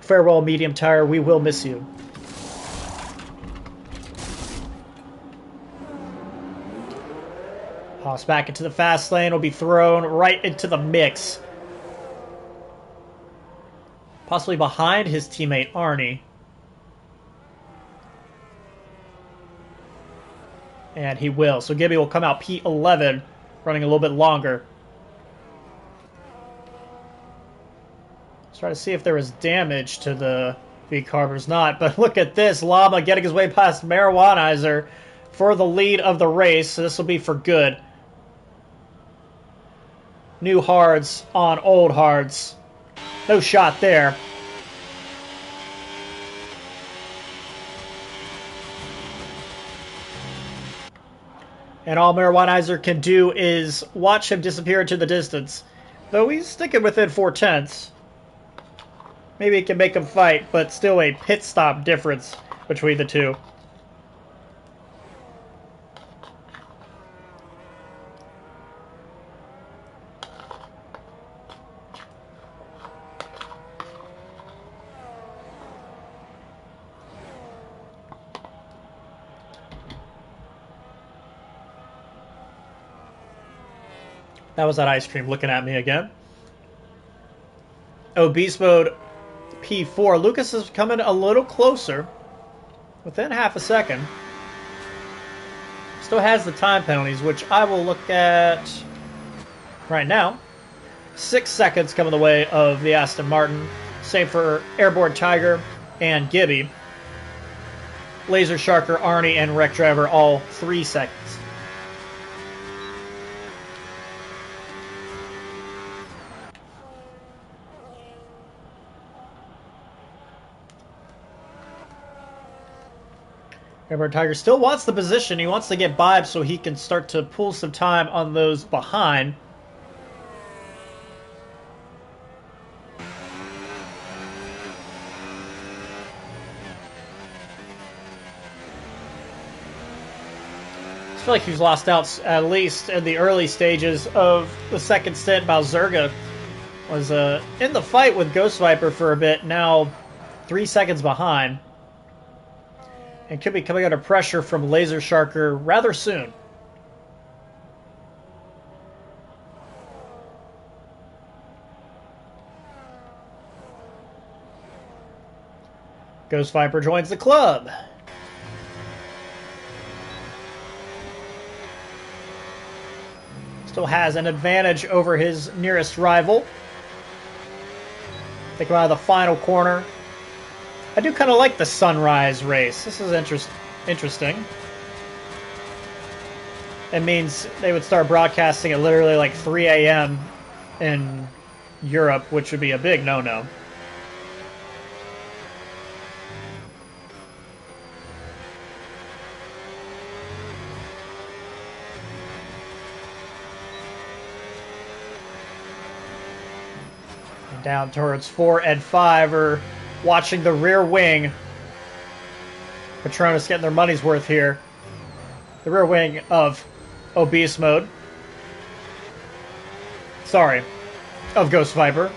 Farewell, medium tire. We will miss you. Haas back into the fast lane. Will be thrown right into the mix. Possibly behind his teammate Arnie. And he will. So Gibby will come out P11, running a little bit longer. Let's try to see if there was damage to the V-Carb. There's not, but look at this. Llama getting his way past Marijuanizer for the lead of the race. So this will be for good. New hards on old hards. No shot there. And all Marijuanizer can do is watch him disappear into the distance. Though he's sticking within 4/10. Maybe it can make him fight, but still a pit stop difference between the two. That was that ice cream looking at me again. Oh, Beast Mode P4. Lucas is coming a little closer. Within half a second. Still has the time penalties, which I will look at right now. 6 seconds coming the way of the Aston Martin. Same for Airborne Tiger and Gibby. Laser Sharker, Arnie, and Wreck Driver all 3 seconds. Airborne Tiger still wants the position. He wants to get by so he can start to pull some time on those behind. I feel like he's lost out at least in the early stages of the second stint. Balzerga was in the fight with Ghost Viper for a bit, now 3 seconds behind. And could be coming under pressure from Laser Sharker rather soon. Ghost Viper joins the club. Still has an advantage over his nearest rival. Take him out of the final corner. I do kind of like the sunrise race. This is interesting. It means they would start broadcasting at literally like 3 a.m. in Europe, which would be a big no-no. Down towards 4 and 5 are watching the rear wing. Petronas getting their money's worth here. The rear wing of Obese Mode. Sorry, of Ghost Viper.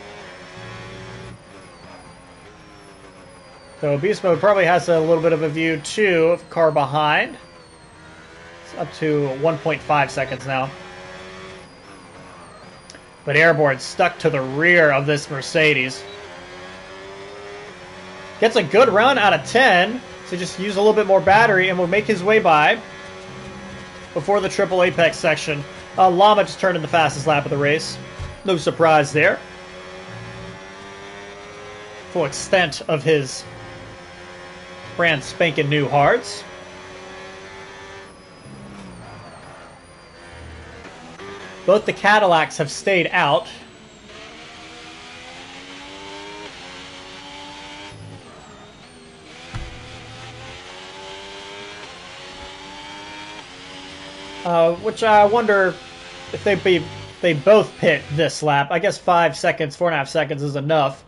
So Obese Mode probably has a little bit of a view too of car behind. It's up to 1.5 seconds now. But Airborne stuck to the rear of this Mercedes. Gets a good run out of 10. So just use a little bit more battery and will make his way by before the triple apex section. Llama just turned in the fastest lap of the race. No surprise there. Full extent of his brand spanking new hards. Both the Cadillacs have stayed out. Which I wonder if they both pit this lap. I guess 5 seconds, 4.5 seconds is enough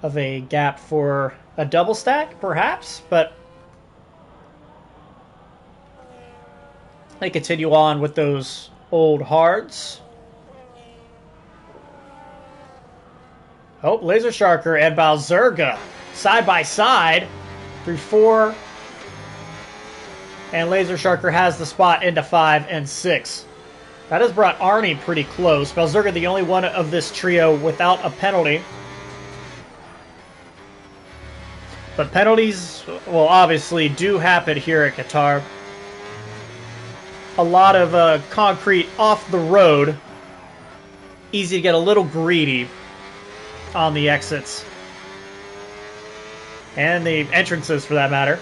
of a gap for a double stack, perhaps, but they continue on with those old hards. Oh, Laser Sharker and Balzerga side by side through 4. And Laser Sharker has the spot into 5 and 6. That has brought Arnie pretty close. Balzerga the only one of this trio without a penalty. But penalties, well, obviously do happen here at Qatar. A lot of concrete off the road. Easy to get a little greedy on the exits. And the entrances, for that matter.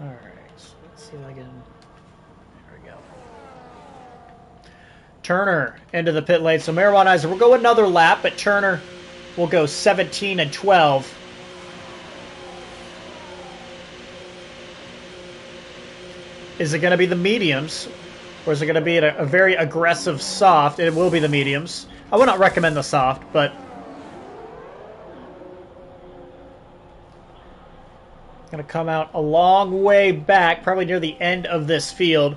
Alright, so let's see if I can... There we go. Turner into the pit lane. So Marijuanizer will go another lap, but Turner will go 17 and 12. Is it going to be the mediums, or is it going to be a very aggressive soft? It will be the mediums. I would not recommend the soft, but going to come out a long way back, probably near the end of this field.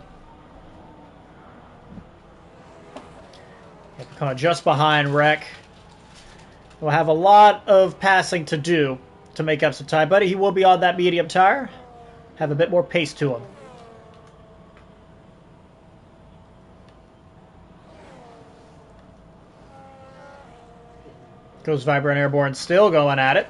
Kind of just behind Wreck. We'll have a lot of passing to do to make up some time, but he will be on that medium tire. Have a bit more pace to him. Ghost Viper and Airborne still going at it.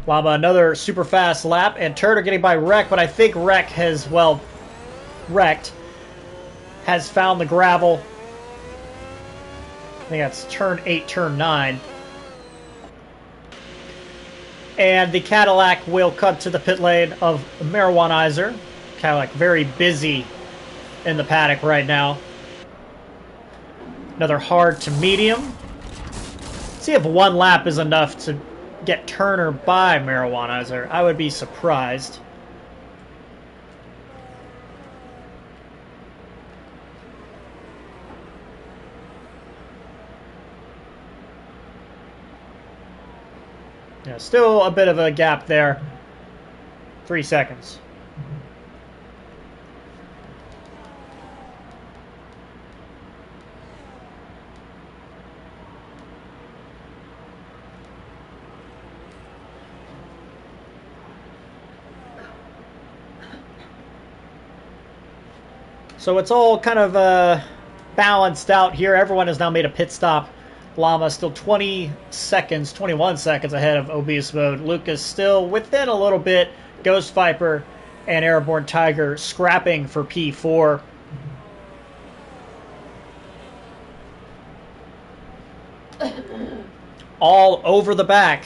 Llama another super fast lap, and Turner getting by Wreck, but I think Wreck has, well, wrecked. Has found the gravel. I think that's turn 8, turn 9. And the Cadillac will come to the pit lane of Marijuanizer. Cadillac very busy in the paddock right now. Another hard to medium. See if one lap is enough to get Turner by Marijuanizer. I would be surprised. Yeah, still a bit of a gap there. 3 seconds. So it's all kind of balanced out here. Everyone has now made a pit stop. Llama still 20 seconds, 21 seconds ahead of Obese Mode. Lucas still within a little bit. Ghost Viper and Airborne Tiger scrapping for P4. All over the back.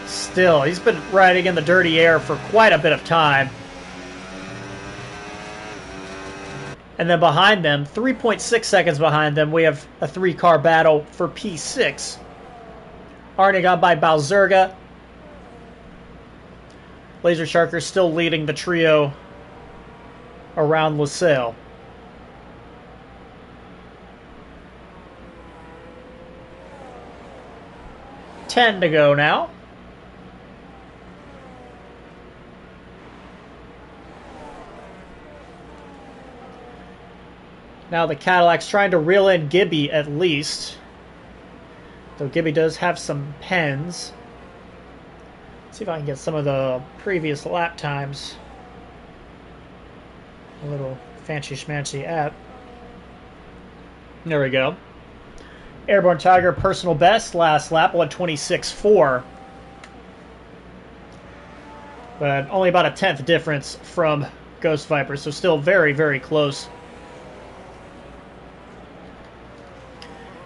Still, he's been riding in the dirty air for quite a bit of time. And then behind them, 3.6 seconds behind them, we have a 3-car battle for P6. Arnie got by Balzerga. Laser Sharker still leading the trio around LaSalle. Ten to go now. Now the Cadillac's trying to reel in Gibby at least. Though Gibby does have some pens. Let's see if I can get some of the previous lap times. A little fancy schmancy app. There we go. Airborne Tiger personal best last lap, 1:26.4. But only about a 10th difference from Ghost Viper, so still very, very close.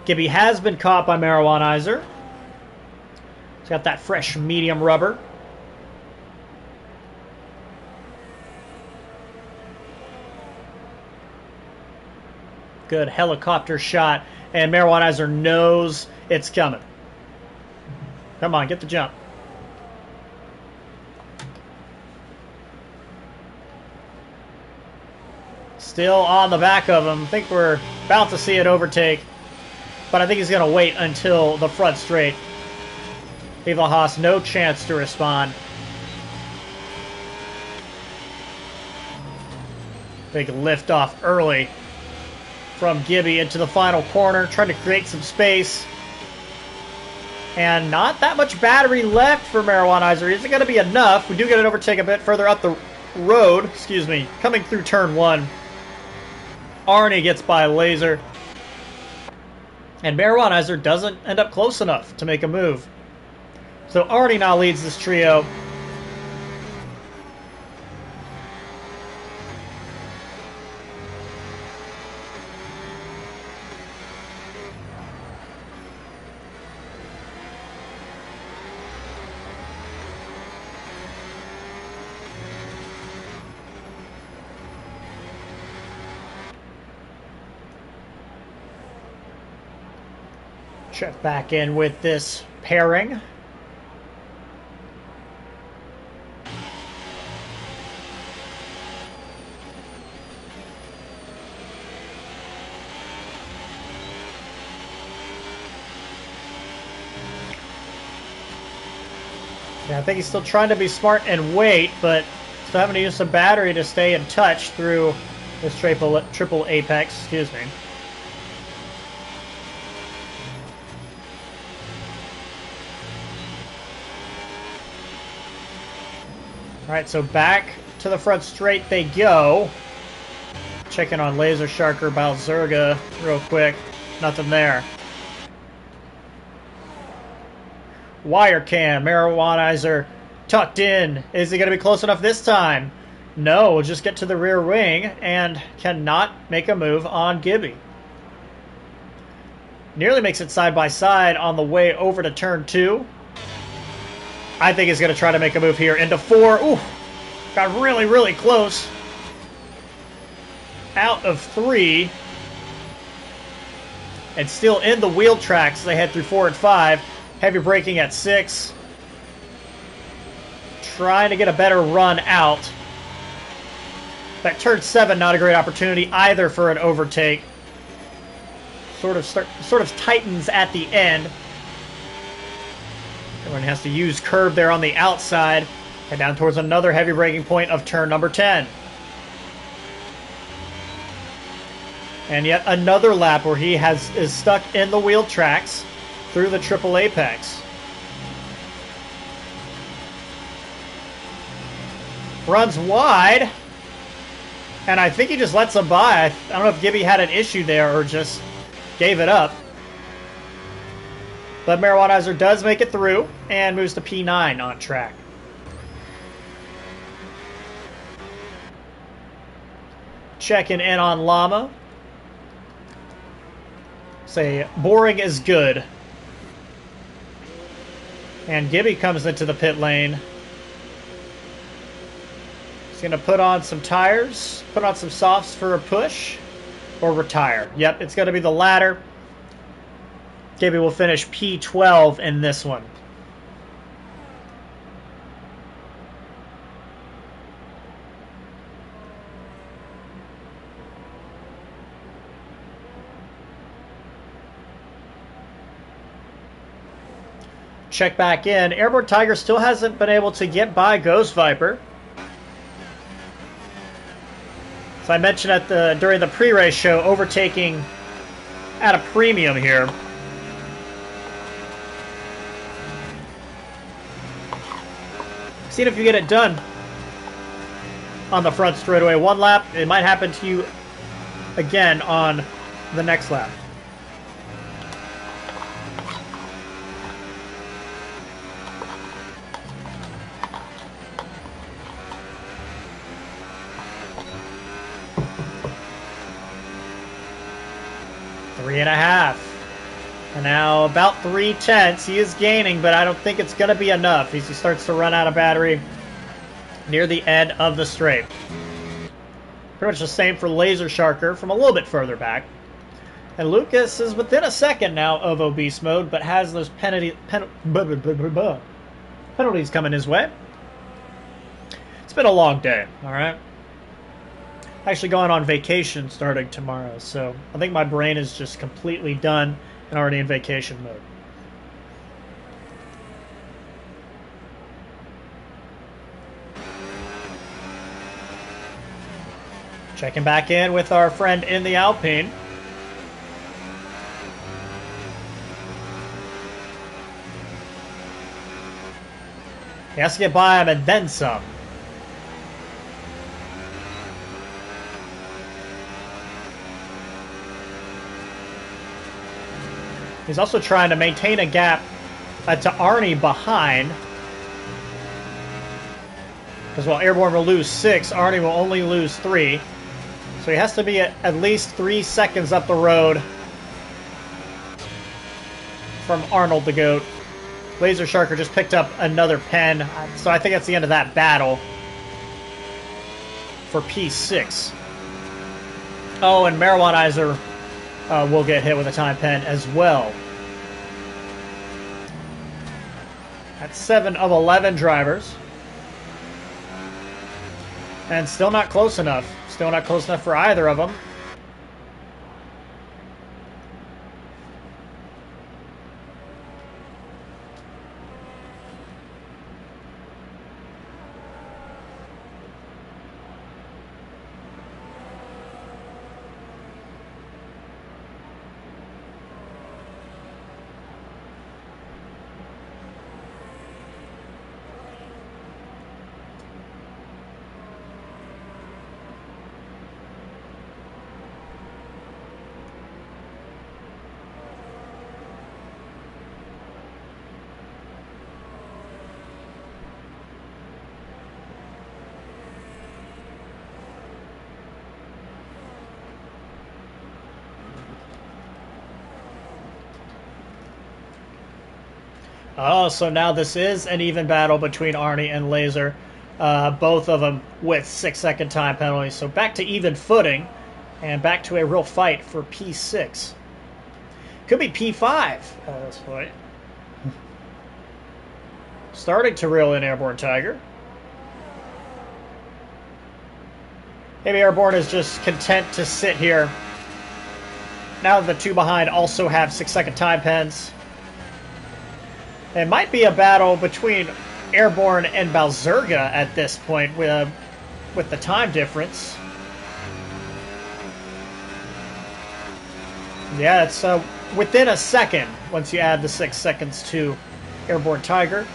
Gibby has been caught by Marijuanizer. He's got that fresh medium rubber. Good helicopter shot. And Marijuanizer knows it's coming. Come on, get the jump. Still on the back of him. I think we're about to see it overtake. But I think he's going to wait until the front straight. Leave the Haas no chance to respond. Big lift off early from Gibby into the final corner, trying to create some space. And not that much battery left for Marijuanizer. Isn't going to be enough. We do get an overtake a bit further up the road. Excuse me. Coming through turn 1. Arnie gets by Laser. And Marijuanizer doesn't end up close enough to make a move. So Arnie now leads this trio. Check back in with this pairing. Yeah, I think he's still trying to be smart and wait, but still having to use some battery to stay in touch through this triple apex. Excuse me. Alright, so back to the front straight they go. Checking on Laser Sharker Balzerga real quick. Nothing there. Wire cam, Marijuanizer tucked in. Is he going to be close enough this time? No, we'll just get to the rear wing and cannot make a move on Gibby. Nearly makes it side by side on the way over to turn 2. I think he's going to try to make a move here into 4. Ooh, got really, really close. Out of 3. And still in the wheel tracks. They head through 4 and 5. Heavy braking at 6. Trying to get a better run out. That turn 7, not a great opportunity either for an overtake. Sort of tightens at the end. Everyone has to use curb there on the outside. Head down towards another heavy braking point of turn number 10. And yet another lap where he is stuck in the wheel tracks through the triple apex. Runs wide. And I think he just lets him by. I don't know if Gibby had an issue there or just gave it up. But Marijuanizer does make it through and moves to P9 on track. Checking in on Llama. Say, boring is good. And Gibby comes into the pit lane. He's going to put on some tires, put on some softs for a push, or retire. Yep, it's going to be the latter. Gibby will finish P12 in this one. Check back in. Airborne Tiger still hasn't been able to get by Ghost Viper. So I mentioned during the pre-race show, overtaking at a premium here. See if you get it done on the front straightaway. One lap, it might happen to you again on the next lap. Three and a half. And now about 3/10. He is gaining, but I don't think it's going to be enough as he starts to run out of battery near the end of the straight. Pretty much the same for Laser Sharker from a little bit further back. And Lucas is within a second now of obese mode, but has those penalties coming his way. It's been a long day, all right? Actually going on vacation starting tomorrow, so I think my brain is just completely done and already in vacation mode. Checking back in with our friend in the Alpine. He has to get by him and then some. He's also trying to maintain a gap to Arnie behind. Because while Airborne will lose 6, Arnie will only lose 3. So he has to be at least 3 seconds up the road from Arnold the Goat. Laser Sharker just picked up another pen. So I think that's the end of that battle for P6. Oh, and Marijuanizer will get hit with a time pen as well. That's 7 of 11 drivers. And still not close enough. Still not close enough for either of them. Oh, so now this is an even battle between Arnie and Laser. Both of them with 6-second time penalties. So back to even footing and back to a real fight for P6. Could be P5 at this point. Starting to reel in Airborne Tiger. Maybe Airborne is just content to sit here. Now the 2 behind also have 6-second time pens. It might be a battle between Airborne and Balzerga at this point with the time difference. Yeah, it's within a second once you add the 6 seconds to Airborne Tiger.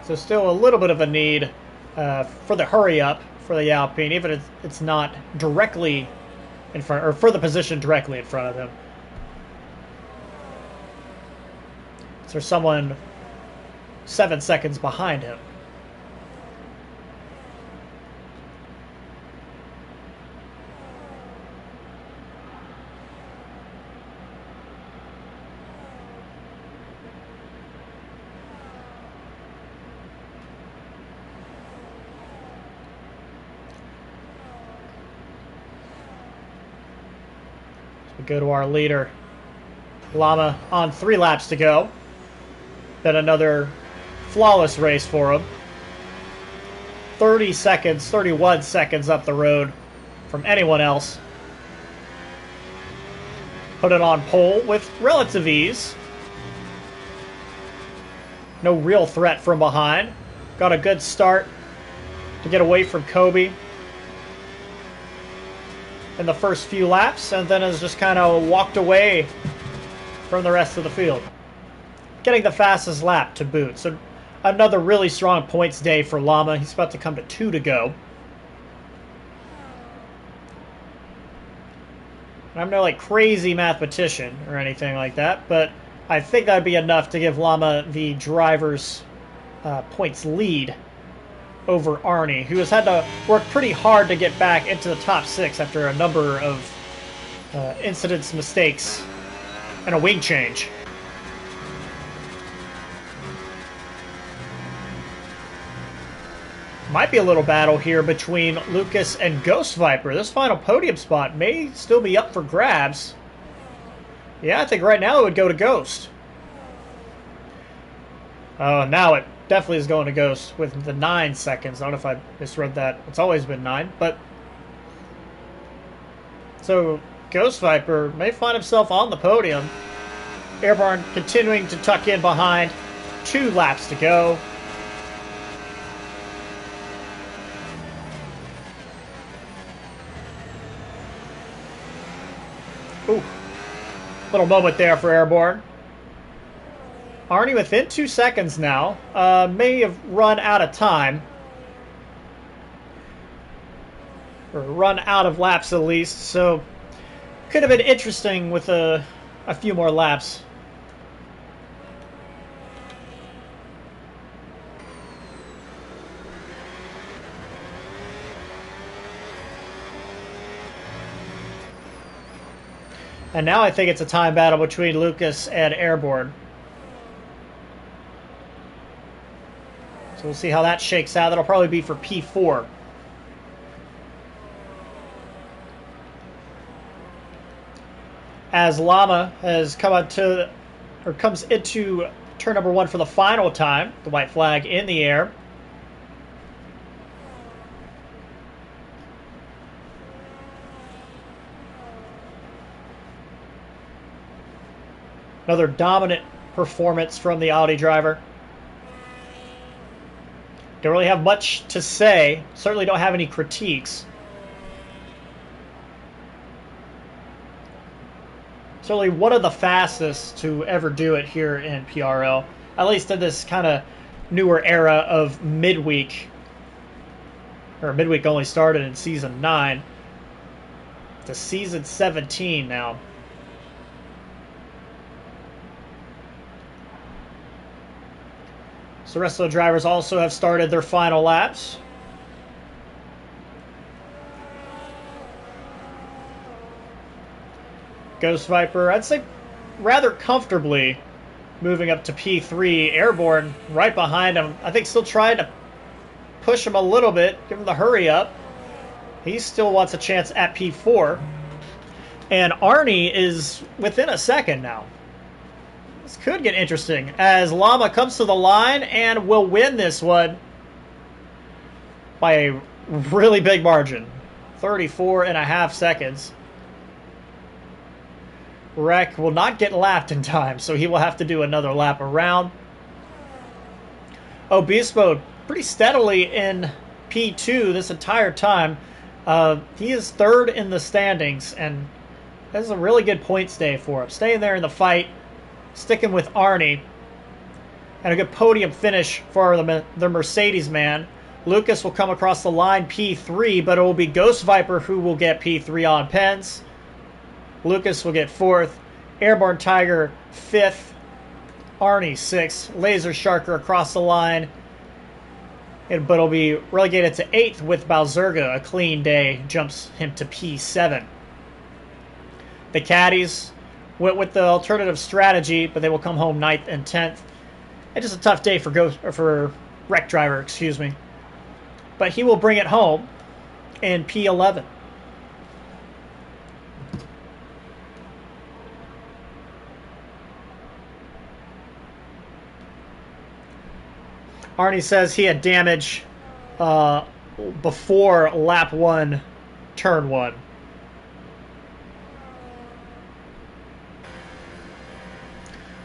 So still a little bit of a need for the hurry up for the Alpine, even if it's not directly in front, or for the position directly in front of him. So there's someone 7 seconds behind him. We go to our leader, Lama, on 3 laps to go. Then another flawless race for him. 30 seconds, 31 seconds up the road from anyone else. Put it on pole with relative ease. No real threat from behind. Got a good start to get away from Kobe in the first few laps, and then has just kind of walked away from the rest of the field. Getting the fastest lap to boot. So another really strong points day for Lama. He's about to come to 2 to go. I'm no like crazy mathematician or anything like that, but I think that'd be enough to give Lama the driver's points lead over Arnie, who has had to work pretty hard to get back into the top 6 after a number of incidents, mistakes, and a wing change. Might be a little battle here between Lucas and Ghost Viper. This final podium spot may still be up for grabs. Yeah, I think right now it would go to Ghost. Oh, now it definitely is going to Ghost with the 9 seconds. I don't know if I misread that. It's always been 9, but... So, Ghost Viper may find himself on the podium. Airborne continuing to tuck in behind. 2 laps to go. Ooh. Little moment there for Airborne. Arnie within 2 seconds now. May have run out of time. Or run out of laps at least. So could have been interesting with a few more laps. And now I think it's a time battle between Lucas and Airborne. So we'll see how that shakes out. That'll probably be for P4. As Lama has comes into turn number 1 for the final time, the white flag in the air. Another dominant performance from the Audi driver. Don't really have much to say. Certainly don't have any critiques. Certainly one of the fastest to ever do it here in PRL. At least in this kind of newer era of Midweek. Or Midweek only started in Season 9. To Season 17 now. So the rest of the drivers also have started their final laps. Ghost Viper, I'd say rather comfortably moving up to P3. Airborne right behind him. I think still trying to push him a little bit, give him the hurry up. He still wants a chance at P4. And Arnie is within a second now. This could get interesting as Lama comes to the line and will win this one by a really big margin. 34.5 seconds. Wreck will not get lapped in time, so he will have to do another lap around. Obispo pretty steadily in P2 this entire time. He is 3rd in the standings, and this is a really good points day for him. Staying there in the fight, sticking with Arnie. And a good podium finish for the Mercedes man. Lucas will come across the line P3, but it will be Ghost Viper who will get P3 on pens. Lucas will get 4th. Airborne Tiger 5th. Arnie 6th. Laser Sharker across the line. But it'll be relegated to 8th with Balzerga. A clean day jumps him to P7. The caddies went with the alternative strategy, but they will come home 9th and 10th. And just a tough day for Wreck Driver, excuse me. But he will bring it home in P11. Arnie says he had damage before lap 1, turn 1.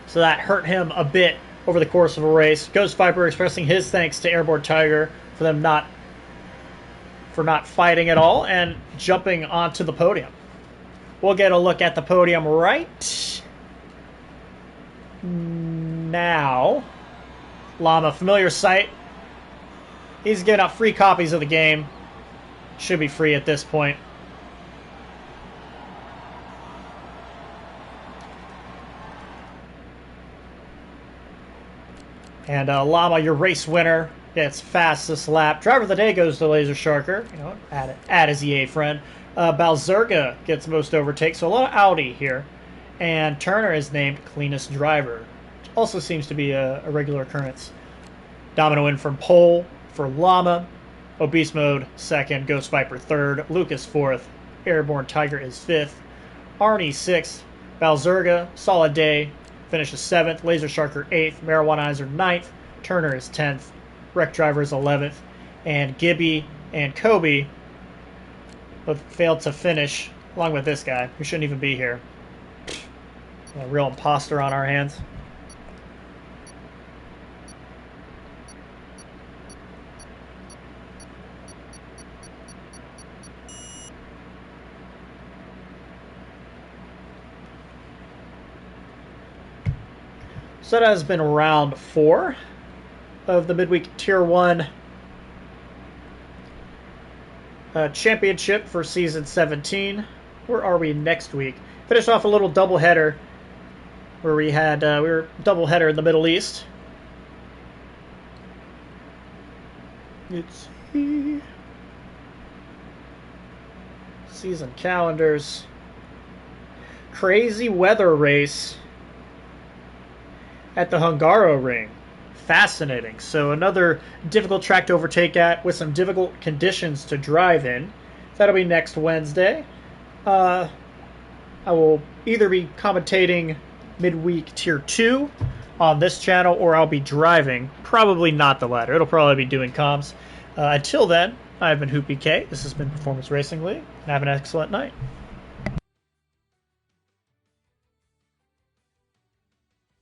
So that hurt him a bit over the course of a race. Ghost Viper expressing his thanks to Airborne Tiger for not fighting at all and jumping onto the podium. We'll get a look at the podium right now. Llama, familiar sight. He's giving out free copies of the game. Should be free at this point. And Llama, your race winner, gets fastest lap. Driver of the day goes to Laser Sharker. You know, add his EA friend. Balzerga gets most overtakes, so a lot of Audi here. And Turner is named cleanest driver, which also seems to be a regular occurrence. Domino in from pole for Llama. Obese Mode 2nd. Ghost Viper 3rd. Lucas 4th. Airborne Tiger is 5th. Arnie 6th. Balzerga, solid day, finishes 7th. Laser Sharker 8th. Marijuanizer 9th. Turner is 10th. Wreck Driver is 11th. And Gibby and Kobe both failed to finish, along with this guy, who shouldn't even be here. A real imposter on our hands. So that has been round 4 of the Midweek Tier 1 championship for Season 17. Where are we next week? Finished off a little doubleheader where we were doubleheader in the Middle East. Let's see. Season calendars. Crazy weather race at the Hungaro Ring. Fascinating. So another difficult track to overtake at with some difficult conditions to drive in. That'll be next Wednesday. I will either be commentating Midweek Tier 2 on this channel, or I'll be driving. Probably not the latter. It'll probably be doing comms. Until then, I've been Hoopy K. This has been Performance Racing League. Have an excellent night.